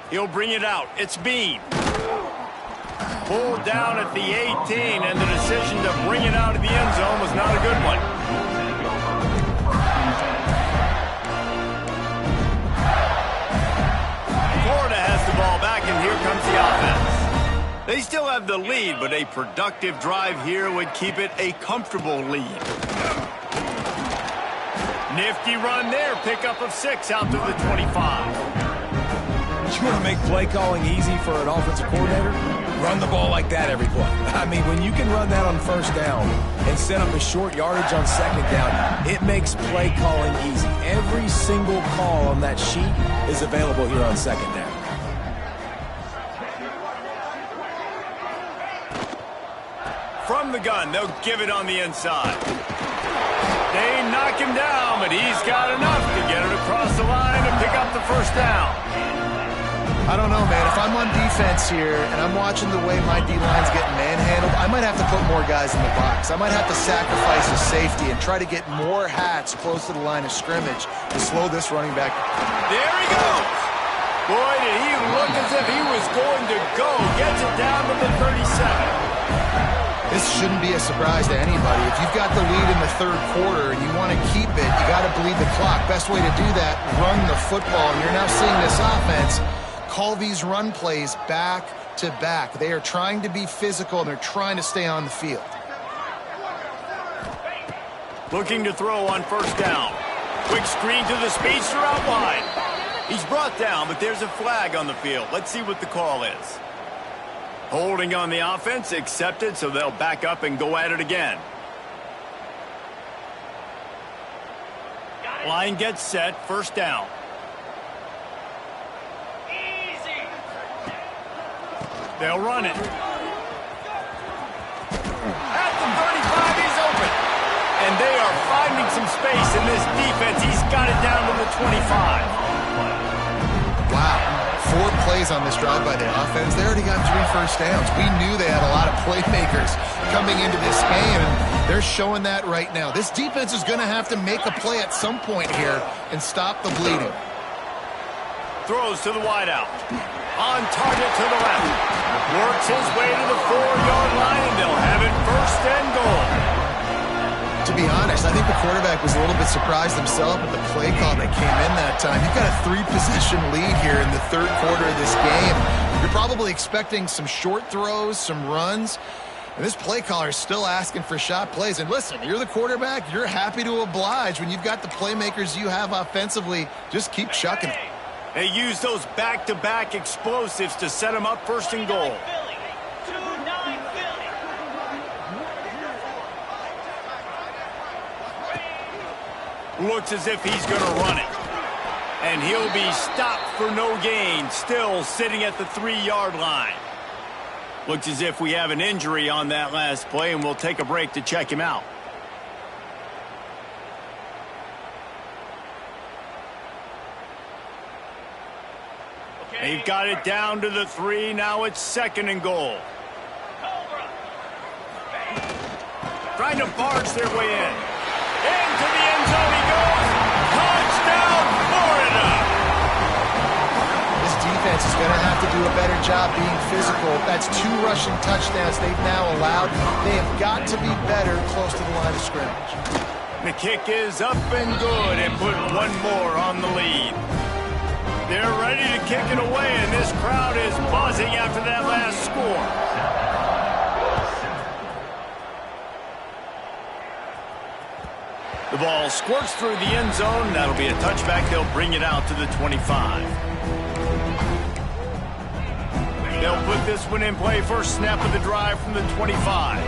He'll bring it out. It's Bean. Pulled down at the 18, and the decision to bring it out of the end zone was not a good one. Florida has the ball back, and here comes the offense. They still have the lead, but a productive drive here would keep it a comfortable lead. Nifty run there. Pickup of 6 out to the 25. You want to make play calling easy for an offensive coordinator? Run the ball like that every play. I mean, when you can run that on 1st down and set up a short yardage on 2nd down, it makes play calling easy. Every single call on that sheet is available here on 2nd down. From the gun, they'll give it on the inside. They knock him down, but he's got enough to get it across the line and pick up the 1st down. I don't know, man. If I'm on defense here and I'm watching the way my D-line's getting manhandled, I might have to put more guys in the box. I might have to sacrifice a safety and try to get more hats close to the line of scrimmage to slow this running back. There he goes. Boy, did he look as if he was going to go. Gets it down to the 37. This shouldn't be a surprise to anybody. If you've got the lead in the 3rd quarter and you want to keep it, you got to bleed the clock. Best way to do that, run the football. And you're now seeing this offense call these run plays back to back. They are trying to be physical, and they're trying to stay on the field. Looking to throw on 1st down. Quick screen to the speedster out wide. He's brought down, but there's a flag on the field. Let's see what the call is. Holding on the offense, accepted, so they'll back up and go at it again. Line gets set, 1st down. They'll run it. At the 35, he's open. And they are finding some space in this defense. He's got it down to the 25. Wow. 4 plays on this drive by the offense. They already got 3 first downs. We knew they had a lot of playmakers coming into this game, and they're showing that right now. This defense is going to have to make a play at some point here and stop the bleeding. Throws to the wideout. On target to the left. Works his way to the 4-yard line, and they'll have it 1st and goal. To be honest, I think the quarterback was a little bit surprised himself at the play call that came in that time. You've got a 3-possession lead here in the 3rd quarter of this game. You're probably expecting some short throws, some runs. And this play caller is still asking for shot plays. And listen, you're the quarterback. You're happy to oblige. When you've got the playmakers you have offensively, just keep chucking it. They use those back-to-back explosives to set them up 1st and goal. Looks as if he's going to run it. And he'll be stopped for no gain, still sitting at the 3-yard line. Looks as if we have an injury on that last play, and we'll take a break to check him out. They've got it down to the 3. Now it's 2nd and goal. Trying to barge their way in. Into the end zone he goes. Touchdown, Florida! This defense is going to have to do a better job being physical. That's 2 rushing touchdowns they've now allowed. They have got to be better close to the line of scrimmage. The kick is up and good and put one more on the lead. They're ready to kick it away, and this crowd is buzzing after that last score. The ball squirts through the end zone. That'll be a touchback. They'll bring it out to the 25. They'll put this one in play. First snap of the drive from the 25.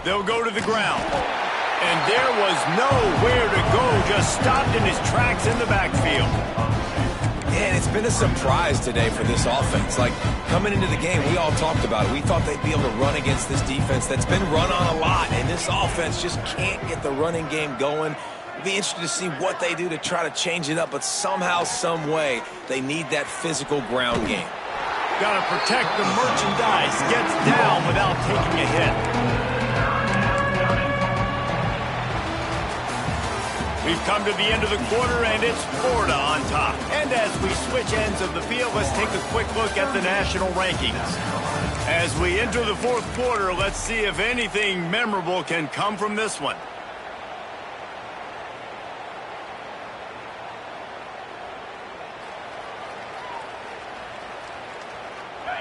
They'll go to the ground. And there was nowhere to go. Just stopped in his tracks in the backfield. And it's been a surprise today for this offense. Like, coming into the game, we all talked about it. We thought they'd be able to run against this defense that's been run on a lot, and this offense just can't get the running game going. It'll be interesting to see what they do to try to change it up, but somehow, some way, they need that physical ground game. Got to protect the merchandise. Gets down without taking a hit. We've come to the end of the quarter, and it's Florida on top. And as we switch ends of the field, let's take a quick look at the national rankings. As we enter the 4th quarter, let's see if anything memorable can come from this one.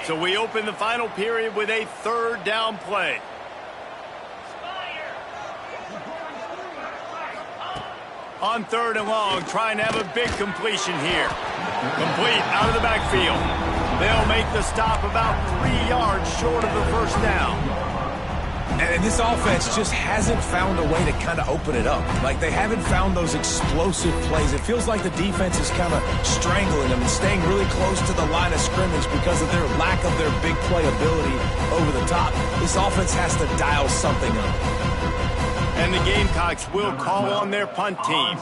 So we open the final period with a 3rd down play. On 3rd and long, trying to have a big completion here. Complete out of the backfield. They'll make the stop about 3 yards short of the first down. And this offense just hasn't found a way to kind of open it up. Like, they haven't found those explosive plays. It feels like the defense is kind of strangling them and staying really close to the line of scrimmage because of their lack of their big play ability over the top. This offense has to dial something up. And the Gamecocks will call on their punt team.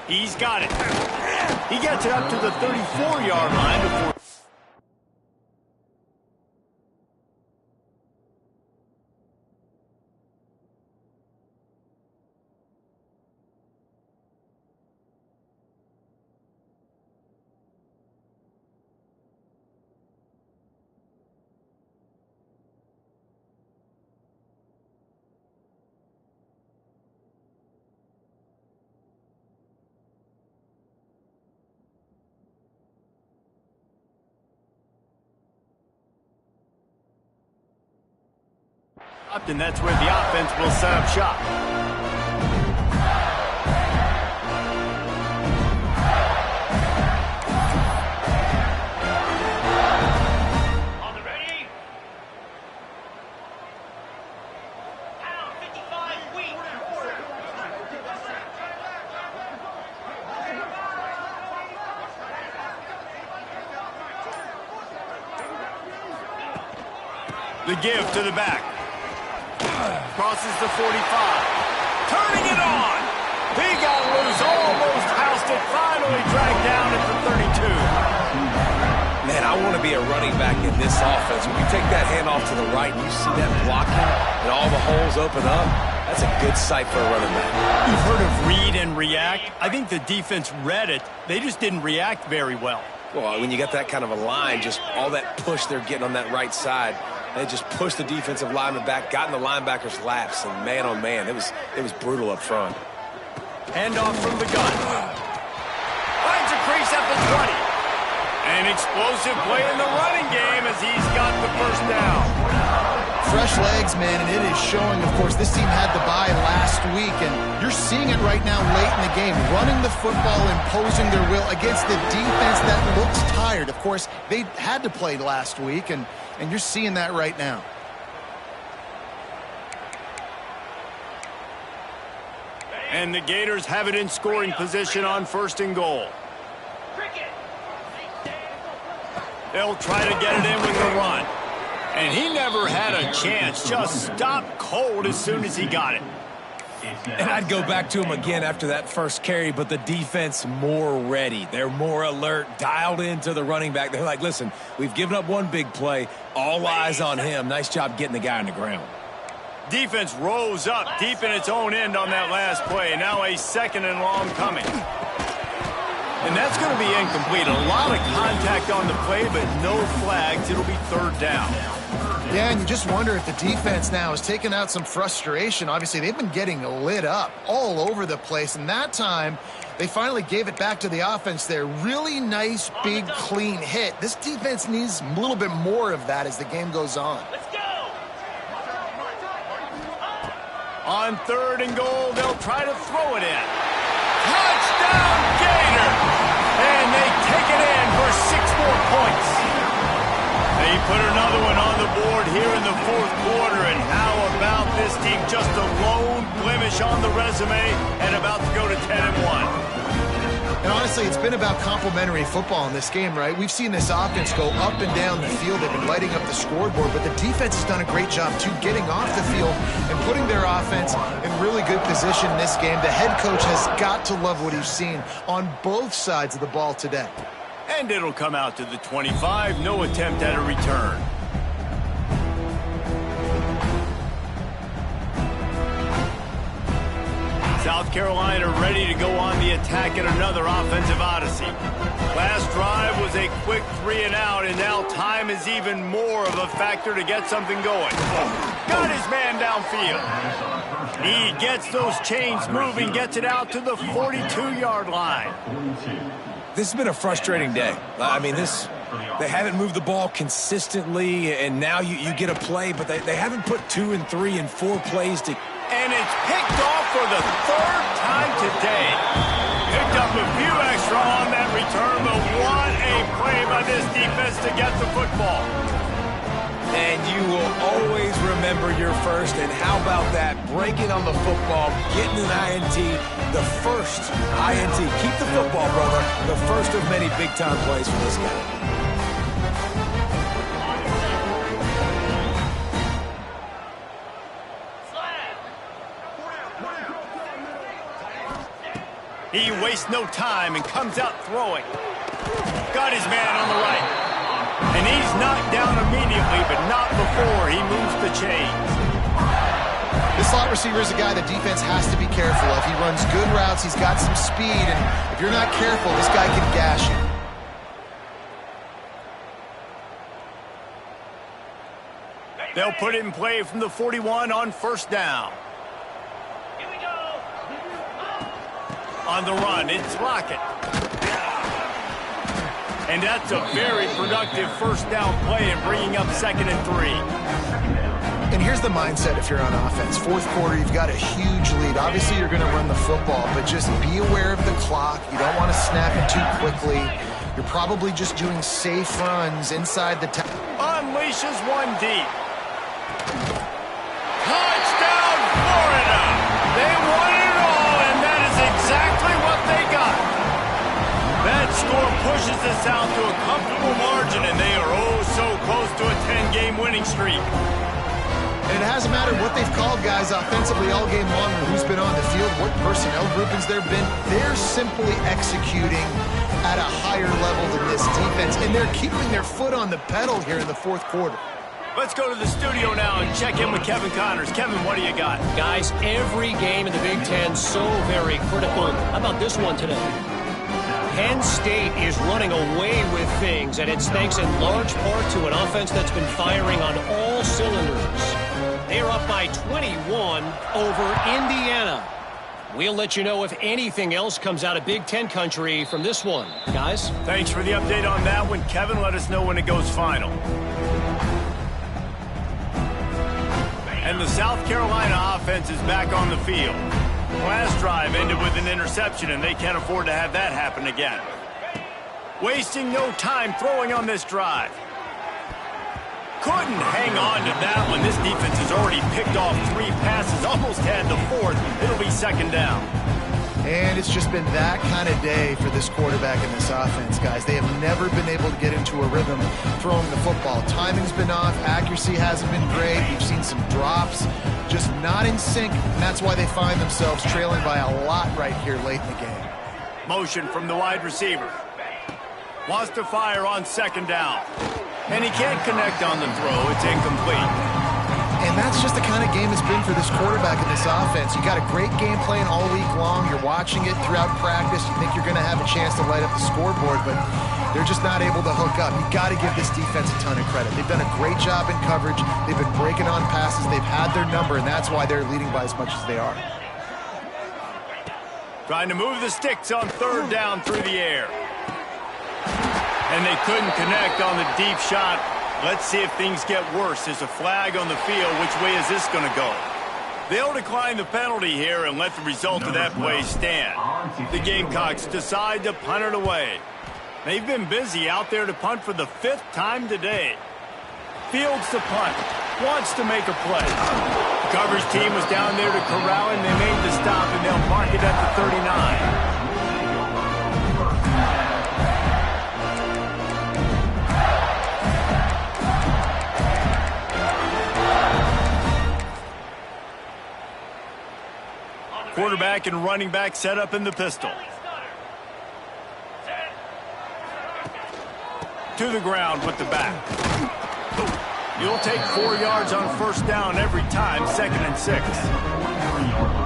He's got it. He gets it up to the 34-yard line before. And that's where the offense will set up shop. On the ready. Pound 55 weak. The give to the back. Crosses the 45. Turning it on. He got loose, almost housed it, finally dragged down at the 32. Man, I want to be a running back in this offense. When you take that handoff to the right and you see that blocking and all the holes open up, that's a good sight for a running back. You've heard of read and react. I think the defense read it. They just didn't react very well. Well, when you got that kind of a line, just all that push they're getting on that right side, they just pushed the defensive lineman back, got in the linebacker's laps, and man, oh man, it was brutal up front. Handoff from the gun. Finds a crease at the 20. An explosive play in the running game as he's got the first down. Fresh legs, man, and it is showing, of course, this team had the bye last week, and you're You're seeing it right now late in the game, running the football, imposing their will against the defense that looks tired. Of course, they had to play last week, and you're seeing that right now. And the Gators have it in scoring position on 1st and goal. They'll try to get it in with the run. And he never had a chance. Just stopped cold as soon as he got it. And I'd go back to him again after that first carry, but the defense more ready. They're more alert, dialed into the running back. They're like, listen, we've given up one big play. All eyes on him. Nice job getting the guy on the ground. Defense rose up deep in its own end on that last play. Now a 2nd and long coming. And that's going to be incomplete. A lot of contact on the play, but no flags. It'll be 3rd down. Yeah, and you just wonder if the defense now is taking out some frustration. Obviously, they've been getting lit up all over the place, and that time they finally gave it back to the offense there. Really nice, big, clean hit. This defense needs a little bit more of that as the game goes on. Let's go. On 3rd and goal, they'll try to throw it in. Touchdown, Gator! And they take it in for 6 more points. They put another one on the board here in the 4th quarter, and how about this team? Just a lone blemish on the resume and about to go to 10-1. And honestly, it's been about complementary football in this game, right? We've seen this offense go up and down the field. They've been lighting up the scoreboard, but the defense has done a great job, too, getting off the field and putting their offense in really good position in this game. The head coach has got to love what he's seen on both sides of the ball today. And it'll come out to the 25. No attempt at a return. South Carolina ready to go on the attack at another offensive odyssey. Last drive was a quick 3 and out, and now time is even more of a factor to get something going. Got his man downfield. He gets those chains moving, gets it out to the 42-yard line. This has been a frustrating day. I mean, they haven't moved the ball consistently, and now you get a play, but they haven't put 2 and 3 and 4 plays to... And it's picked off for the 3rd time today. Picked up a few extra on that return, but what a play by this defense to get the football. And you will always remember your first, and how about that? Breaking on the football, getting an INT, the first INT. Keep the football, brother. The first of many big-time plays for this guy. He wastes no time and comes out throwing. Got his man on the right. And he's knocked down immediately, but not before he moves the chains. This slot receiver is a guy the defense has to be careful of. He runs good routes. He's got some speed, and if you're not careful, this guy can gash you. They'll put it in play from the 41 on 1st down. Here we go. On the run, it's Lockett. And that's a very productive 1st down play and bringing up 2nd and 3. And here's the mindset if you're on offense. 4th quarter, you've got a huge lead. Obviously, you're going to run the football, but just be aware of the clock. You don't want to snap it too quickly. You're probably just doing safe runs inside the... Unleashes one deep. Touchdown, Florida! They won it all, and that is exactly what they got. That score pushes us out to a comfortable margin, and they are oh so close to a 10-game winning streak. And it hasn't mattered what they've called guys offensively all game long or who's been on the field, what personnel groupings there have been. They're simply executing at a higher level than this defense, and they're keeping their foot on the pedal here in the 4th quarter. Let's go to the studio now and check in with Kevin Connors. Kevin, what do you got? Guys, every game in the Big Ten so very critical. How about this one today? Penn State is running away with things, and it's thanks in large part to an offense that's been firing on all cylinders. They are up by 21 over Indiana. We'll let you know if anything else comes out of Big Ten country from this one. Guys? Thanks for the update on that one, Kevin. Let us know when it goes final. And the South Carolina offense is back on the field. Last drive ended with an interception, and they can't afford to have that happen again. Wasting no time throwing on this drive. Couldn't hang on to that one. This defense has already picked off 3 passes, almost had the 4th. It'll be 2nd down. And it's just been that kind of day for this quarterback and this offense, guys. They have never been able to get into a rhythm throwing the football. Timing's been off. Accuracy hasn't been great. We've seen some drops, just not in sync. And that's why they find themselves trailing by a lot right here late in the game. Motion from the wide receiver. Wants to fire on 2nd down. And he can't connect on the throw. It's incomplete. And that's just the kind of game it's been for this quarterback and this offense. You got a great game plan all week long. You're watching it throughout practice. You think you're going to have a chance to light up the scoreboard, but they're just not able to hook up. You got to give this defense a ton of credit. They've done a great job in coverage. They've been breaking on passes. They've had their number, and that's why they're leading by as much as they are. Trying to move the sticks on 3rd down through the air. And they couldn't connect on the deep shot. Let's see if things get worse. There's a flag on the field. Which way is this going to go? They'll decline the penalty here and let the result of that play stand. The Gamecocks decide to punt it away. They've been busy out there to punt for the 5th time today. Fields the punt. Wants to make a play. The coverage team was down there to corral him. They made the stop, and they'll mark it at the 39. Quarterback and running back set up in the pistol. To the ground with the back. You'll take 4 yards on 1st down every time, 2nd and 6.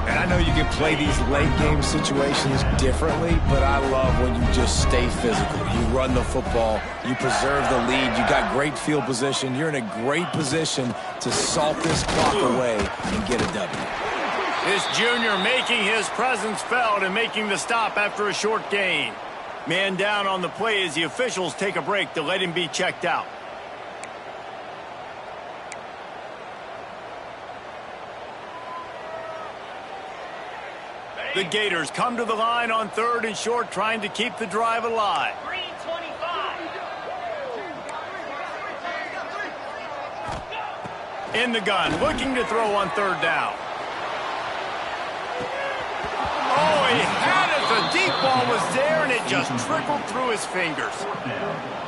And I know you can play these late game situations differently, but I love when you just stay physical. You run the football, you preserve the lead, you got great field position, you're in a great position to salt this clock away and get a W. This junior making his presence felt and making the stop after a short gain. Man down on the play as the officials take a break to let him be checked out. The Gators come to the line on 3rd and short, trying to keep the drive alive. Green 25. In the gun, looking to throw on 3rd down. Oh, he had it. The deep ball was there, and it just trickled through his fingers.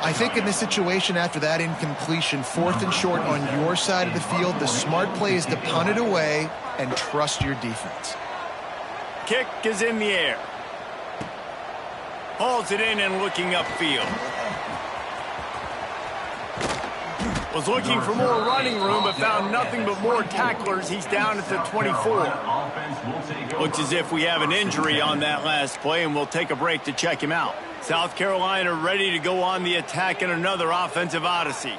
I think in this situation after that incompletion, 4th and short on your side of the field, the smart play is to punt it away and trust your defense. Kick is in the air. Hauls it in and looking upfield. Was looking for more running room, but found nothing but more tacklers. He's down at the 24. Looks as if we have an injury on that last play, and we'll take a break to check him out. South Carolina ready to go on the attack in another offensive odyssey.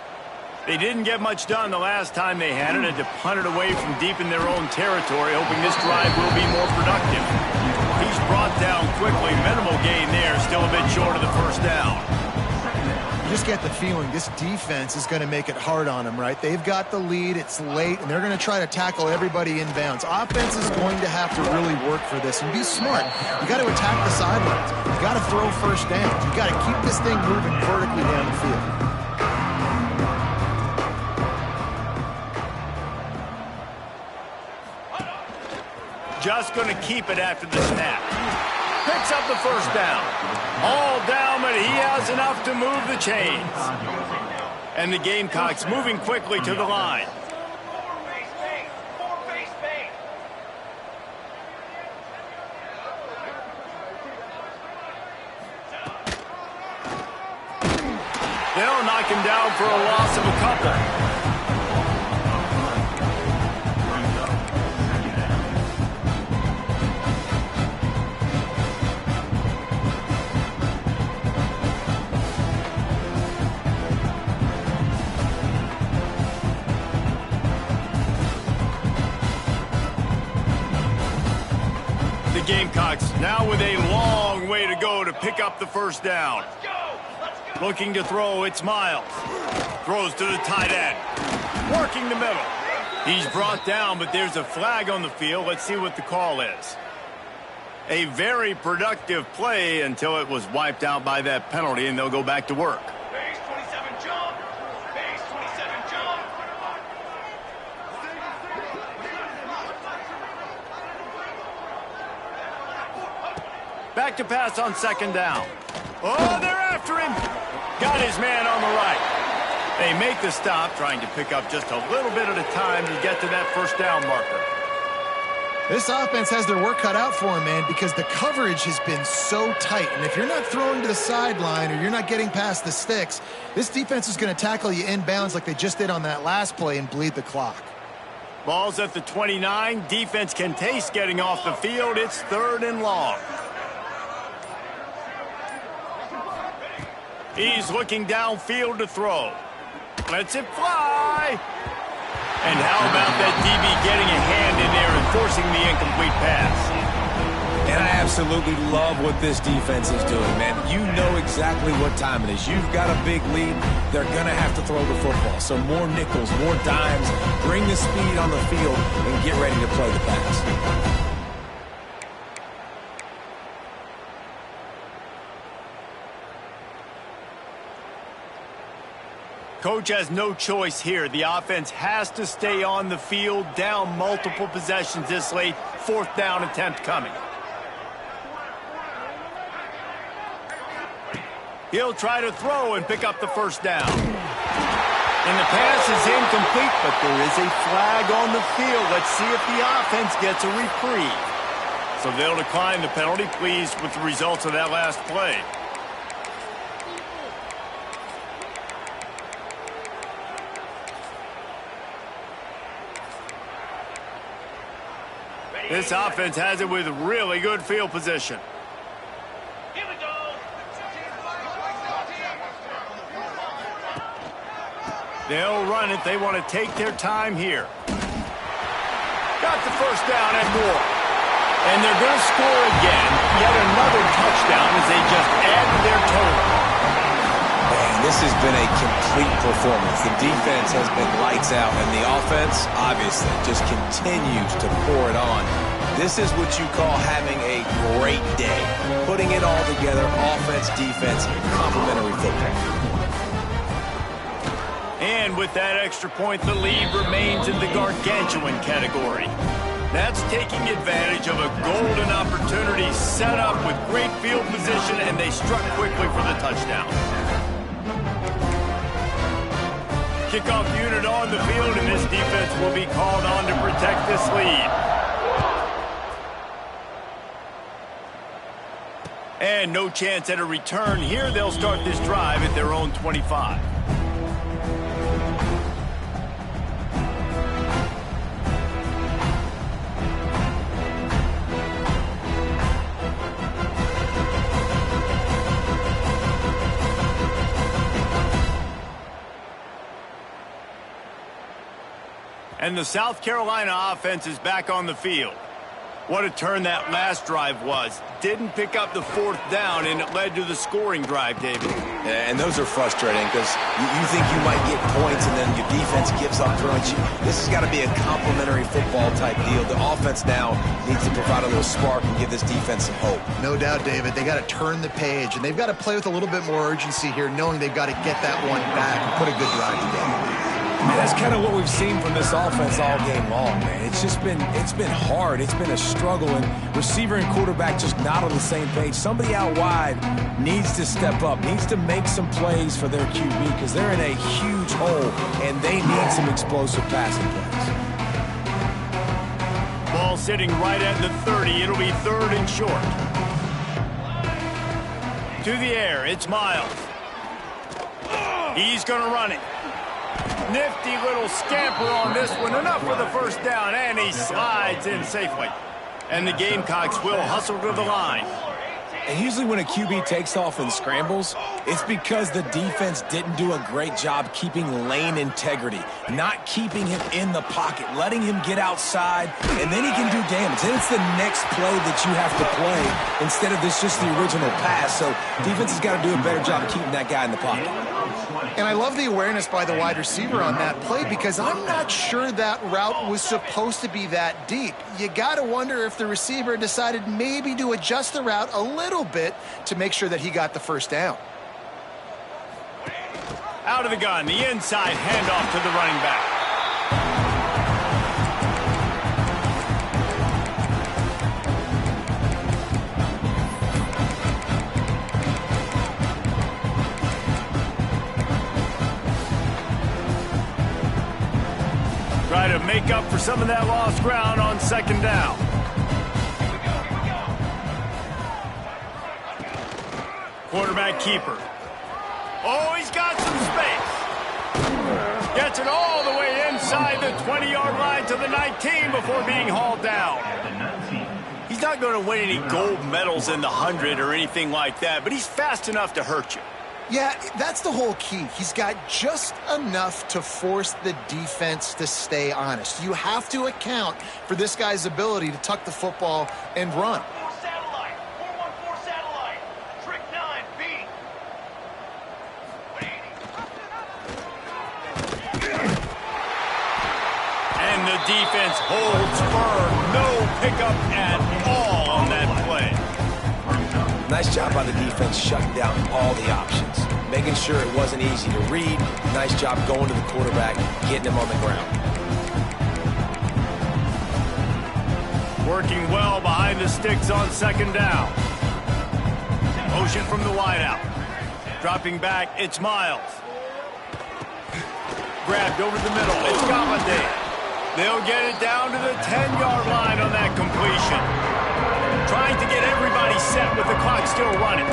They didn't get much done the last time they had it, and to punt it away from deep in their own territory, hoping this drive will be more productive. He's brought down quickly. Minimal gain there, still a bit short of the 1st down. You just get the feeling this defense is going to make it hard on them, right? They've got the lead, it's late, and they're going to try to tackle everybody inbounds. Offense is going to have to really work for this and be smart. You got to attack the sidelines. You got to throw 1st downs. You got to keep this thing moving vertically down the field. Just going to keep it after the snap. Picks up the 1st down. All down, but he has enough to move the chains. And the Gamecocks moving quickly to the line. They'll knock him down for a loss of a couple. Gamecocks now with a long way to go to pick up the 1st down. Looking to throw, it's Miles. Throws to the tight end. Working the middle. He's brought down, but there's a flag on the field. Let's see what the call is. A very productive play until it was wiped out by that penalty, and they'll go back to work. Base 27 jump. Base 27 jump. Back to pass on second down. Oh, they're after him. Got his man on the right. They make the stop, trying to pick up just a little bit at a time to get to that first down marker. This offense has their work cut out for them, man, because the coverage has been so tight. And if you're not throwing to the sideline or you're not getting past the sticks, this defense is going to tackle you inbounds like they just did on that last play and bleed the clock. Ball's at the 29. Defense can taste getting off the field. It's 3rd and long. He's looking downfield to throw. Lets it fly. And how about that DB getting a hand in there and forcing the incomplete pass? And I absolutely love what this defense is doing, man. You know exactly what time it is. You've got a big lead. They're going to have to throw the football. So more nickels, more dimes. Bring the speed on the field and get ready to play the pass. Coach has no choice here. The offense has to stay on the field, down multiple possessions this late. 4th down attempt coming. He'll try to throw and pick up the first down. And the pass is incomplete, but there is a flag on the field. Let's see if the offense gets a reprieve. So they'll decline the penalty, pleased with the results of that last play. This offense has it with really good field position. Here we go. They'll run it. They want to take their time here. Got the first down and more. And they're going to score again. Yet another touchdown as they just add to their total. Man, this has been a complete performance. The defense has been lights out, and the offense, obviously, just continues to pour it on. This is what you call having a great day. Putting it all together, offense, defense, complementary football. And with that extra point, the lead remains in the gargantuan category. That's taking advantage of a golden opportunity set up with great field position, and they struck quickly for the touchdown. Kickoff unit on the field, and this defense will be called on to protect this lead. And no chance at a return here. They'll start this drive at their own 25. And the South Carolina offense is back on the field. What a turn that last drive was. Didn't pick up the 4th down, and it led to the scoring drive, David. Yeah, and those are frustrating because you think you might get points and then your defense gives up points. This has got to be a complementary football type deal. The offense now needs to provide a little spark and give this defense some hope. No doubt, David. They got to turn the page, and they've got to play with a little bit more urgency here, knowing they've got to get that one back and put a good drive together. Man, that's kind of what we've seen from this offense all game long, man. It's been hard. It's been a struggle, and receiver and quarterback just not on the same page. Somebody out wide needs to step up, needs to make some plays for their QB because they're in a huge hole, and they need some explosive passing plays. Ball sitting right at the 30. It'll be 3rd and short. To the air, it's Miles. He's going to run it. Nifty little scamper on this one. Enough for the first down, and he slides in safely. And the Gamecocks will hustle to the line. And usually when a QB takes off and scrambles, it's because the defense didn't do a great job keeping lane integrity, not keeping him in the pocket, letting him get outside, and then he can do damage. Then it's the next play that you have to play instead of this just the original pass. So defense has got to do a better job of keeping that guy in the pocket. And I love the awareness by the wide receiver on that play because I'm not sure that route was supposed to be that deep. You got to wonder if the receiver decided maybe to adjust the route a little bit to make sure that he got the first down. Out of the gun, the inside handoff to the running back. Try to make up for some of that lost ground on second down. Quarterback keeper. Oh, he's got some space. Gets it all the way inside the 20-yard line to the 19 before being hauled down. He's not going to win any gold medals in the 100 or anything like that, but he's fast enough to hurt you. Yeah, that's the whole key. He's got just enough to force the defense to stay honest. You have to account for this guy's ability to tuck the football and run. 4 satellite, 414 satellite, trick 9B. And the defense holds firm. No pickup at all on that play. Nice job by the defense shutting down all the options, making sure it wasn't easy to read. Nice job going to the quarterback, getting him on the ground. Working well behind the sticks on second down. Motion from the wideout. Dropping back, it's Miles. Grabbed over the middle, it's Galladay. They'll get it down to the 10-yard line on that completion. Trying to get everybody set with the clock still running.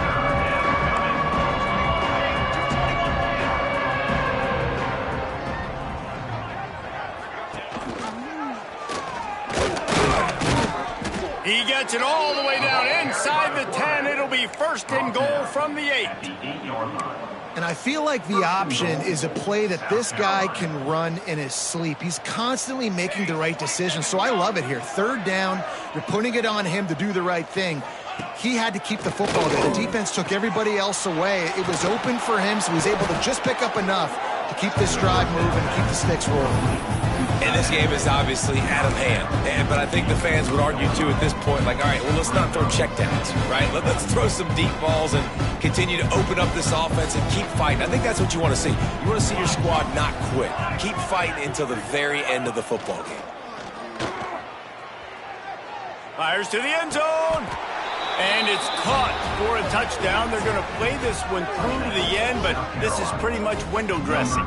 He gets it all the way down inside the 10. It'll be first and goal from the 8. And I feel like the option is a play that this guy can run in his sleep. He's constantly making the right decision, so I love it here. Third down, you're putting it on him to do the right thing. He had to keep the football there. The defense took everybody else away. It was open for him, so he was able to just pick up enough to keep this drive moving, keep the sticks rolling. And this game is obviously out of hand. But I think the fans would argue, too, at this point, like, all right, well, let's not throw checkdowns, right? Let's throw some deep balls and continue to open up this offense and keep fighting. I think that's what you want to see. You want to see your squad not quit. Keep fighting until the very end of the football game. Fires to the end zone. And it's caught for a touchdown. They're going to play this one through to the end, but this is pretty much window dressing.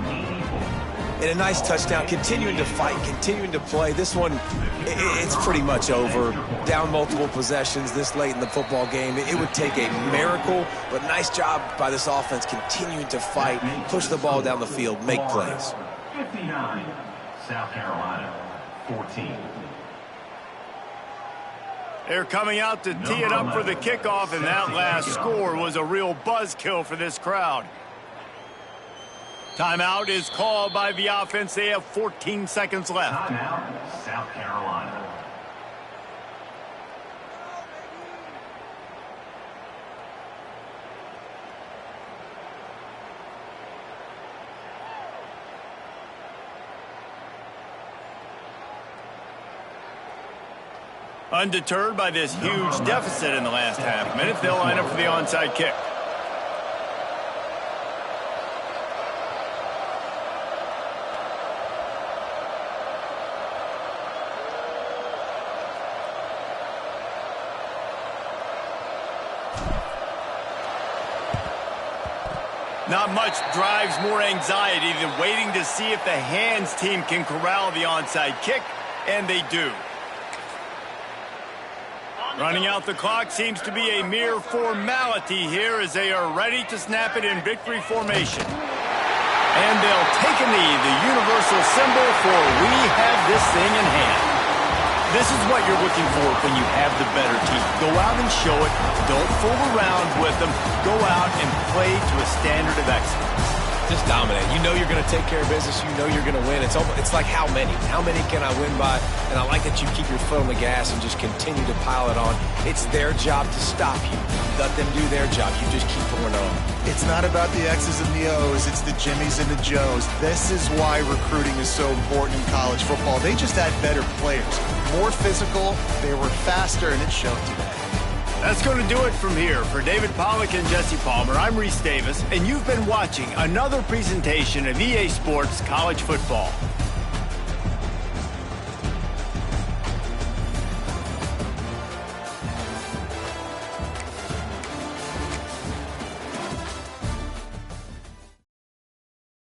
And a nice touchdown, continuing to fight, continuing to play. This one, it's pretty much over. Down multiple possessions this late in the football game. It would take a miracle, but nice job by this offense continuing to fight, push the ball down the field, make plays. 59, South Carolina, 14. They're coming out to tee it up for the kickoff, and that last score was a real buzzkill for this crowd. Timeout is called by the offense. They have 14 seconds left. Timeout, South Carolina. Undeterred by this huge deficit in the last half minute, they'll line up for the onside kick. Not much drives more anxiety than waiting to see if the hands team can corral the onside kick, and they do. Running out the clock seems to be a mere formality here as they are ready to snap it in victory formation. And they'll take a knee, the universal symbol for we have this thing in hand. This is what you're looking for when you have the better team. Go out and show it. Don't fool around with them. Go out and play to a standard of excellence. Just dominate. You know you're going to take care of business. You know you're going to win. It's like how many? How many can I win by? And I like that you keep your foot on the gas and just continue to pile it on. It's their job to stop you. Let them do their job. You just keep pouring on. It's not about the X's and the O's. It's the Jimmies and the Joes. This is why recruiting is so important in college football. They just had better players. More physical. They were faster, and it showed today. That's going to do it from here. For David Pollack and Jesse Palmer, I'm Reese Davis, and you've been watching another presentation of EA Sports College Football.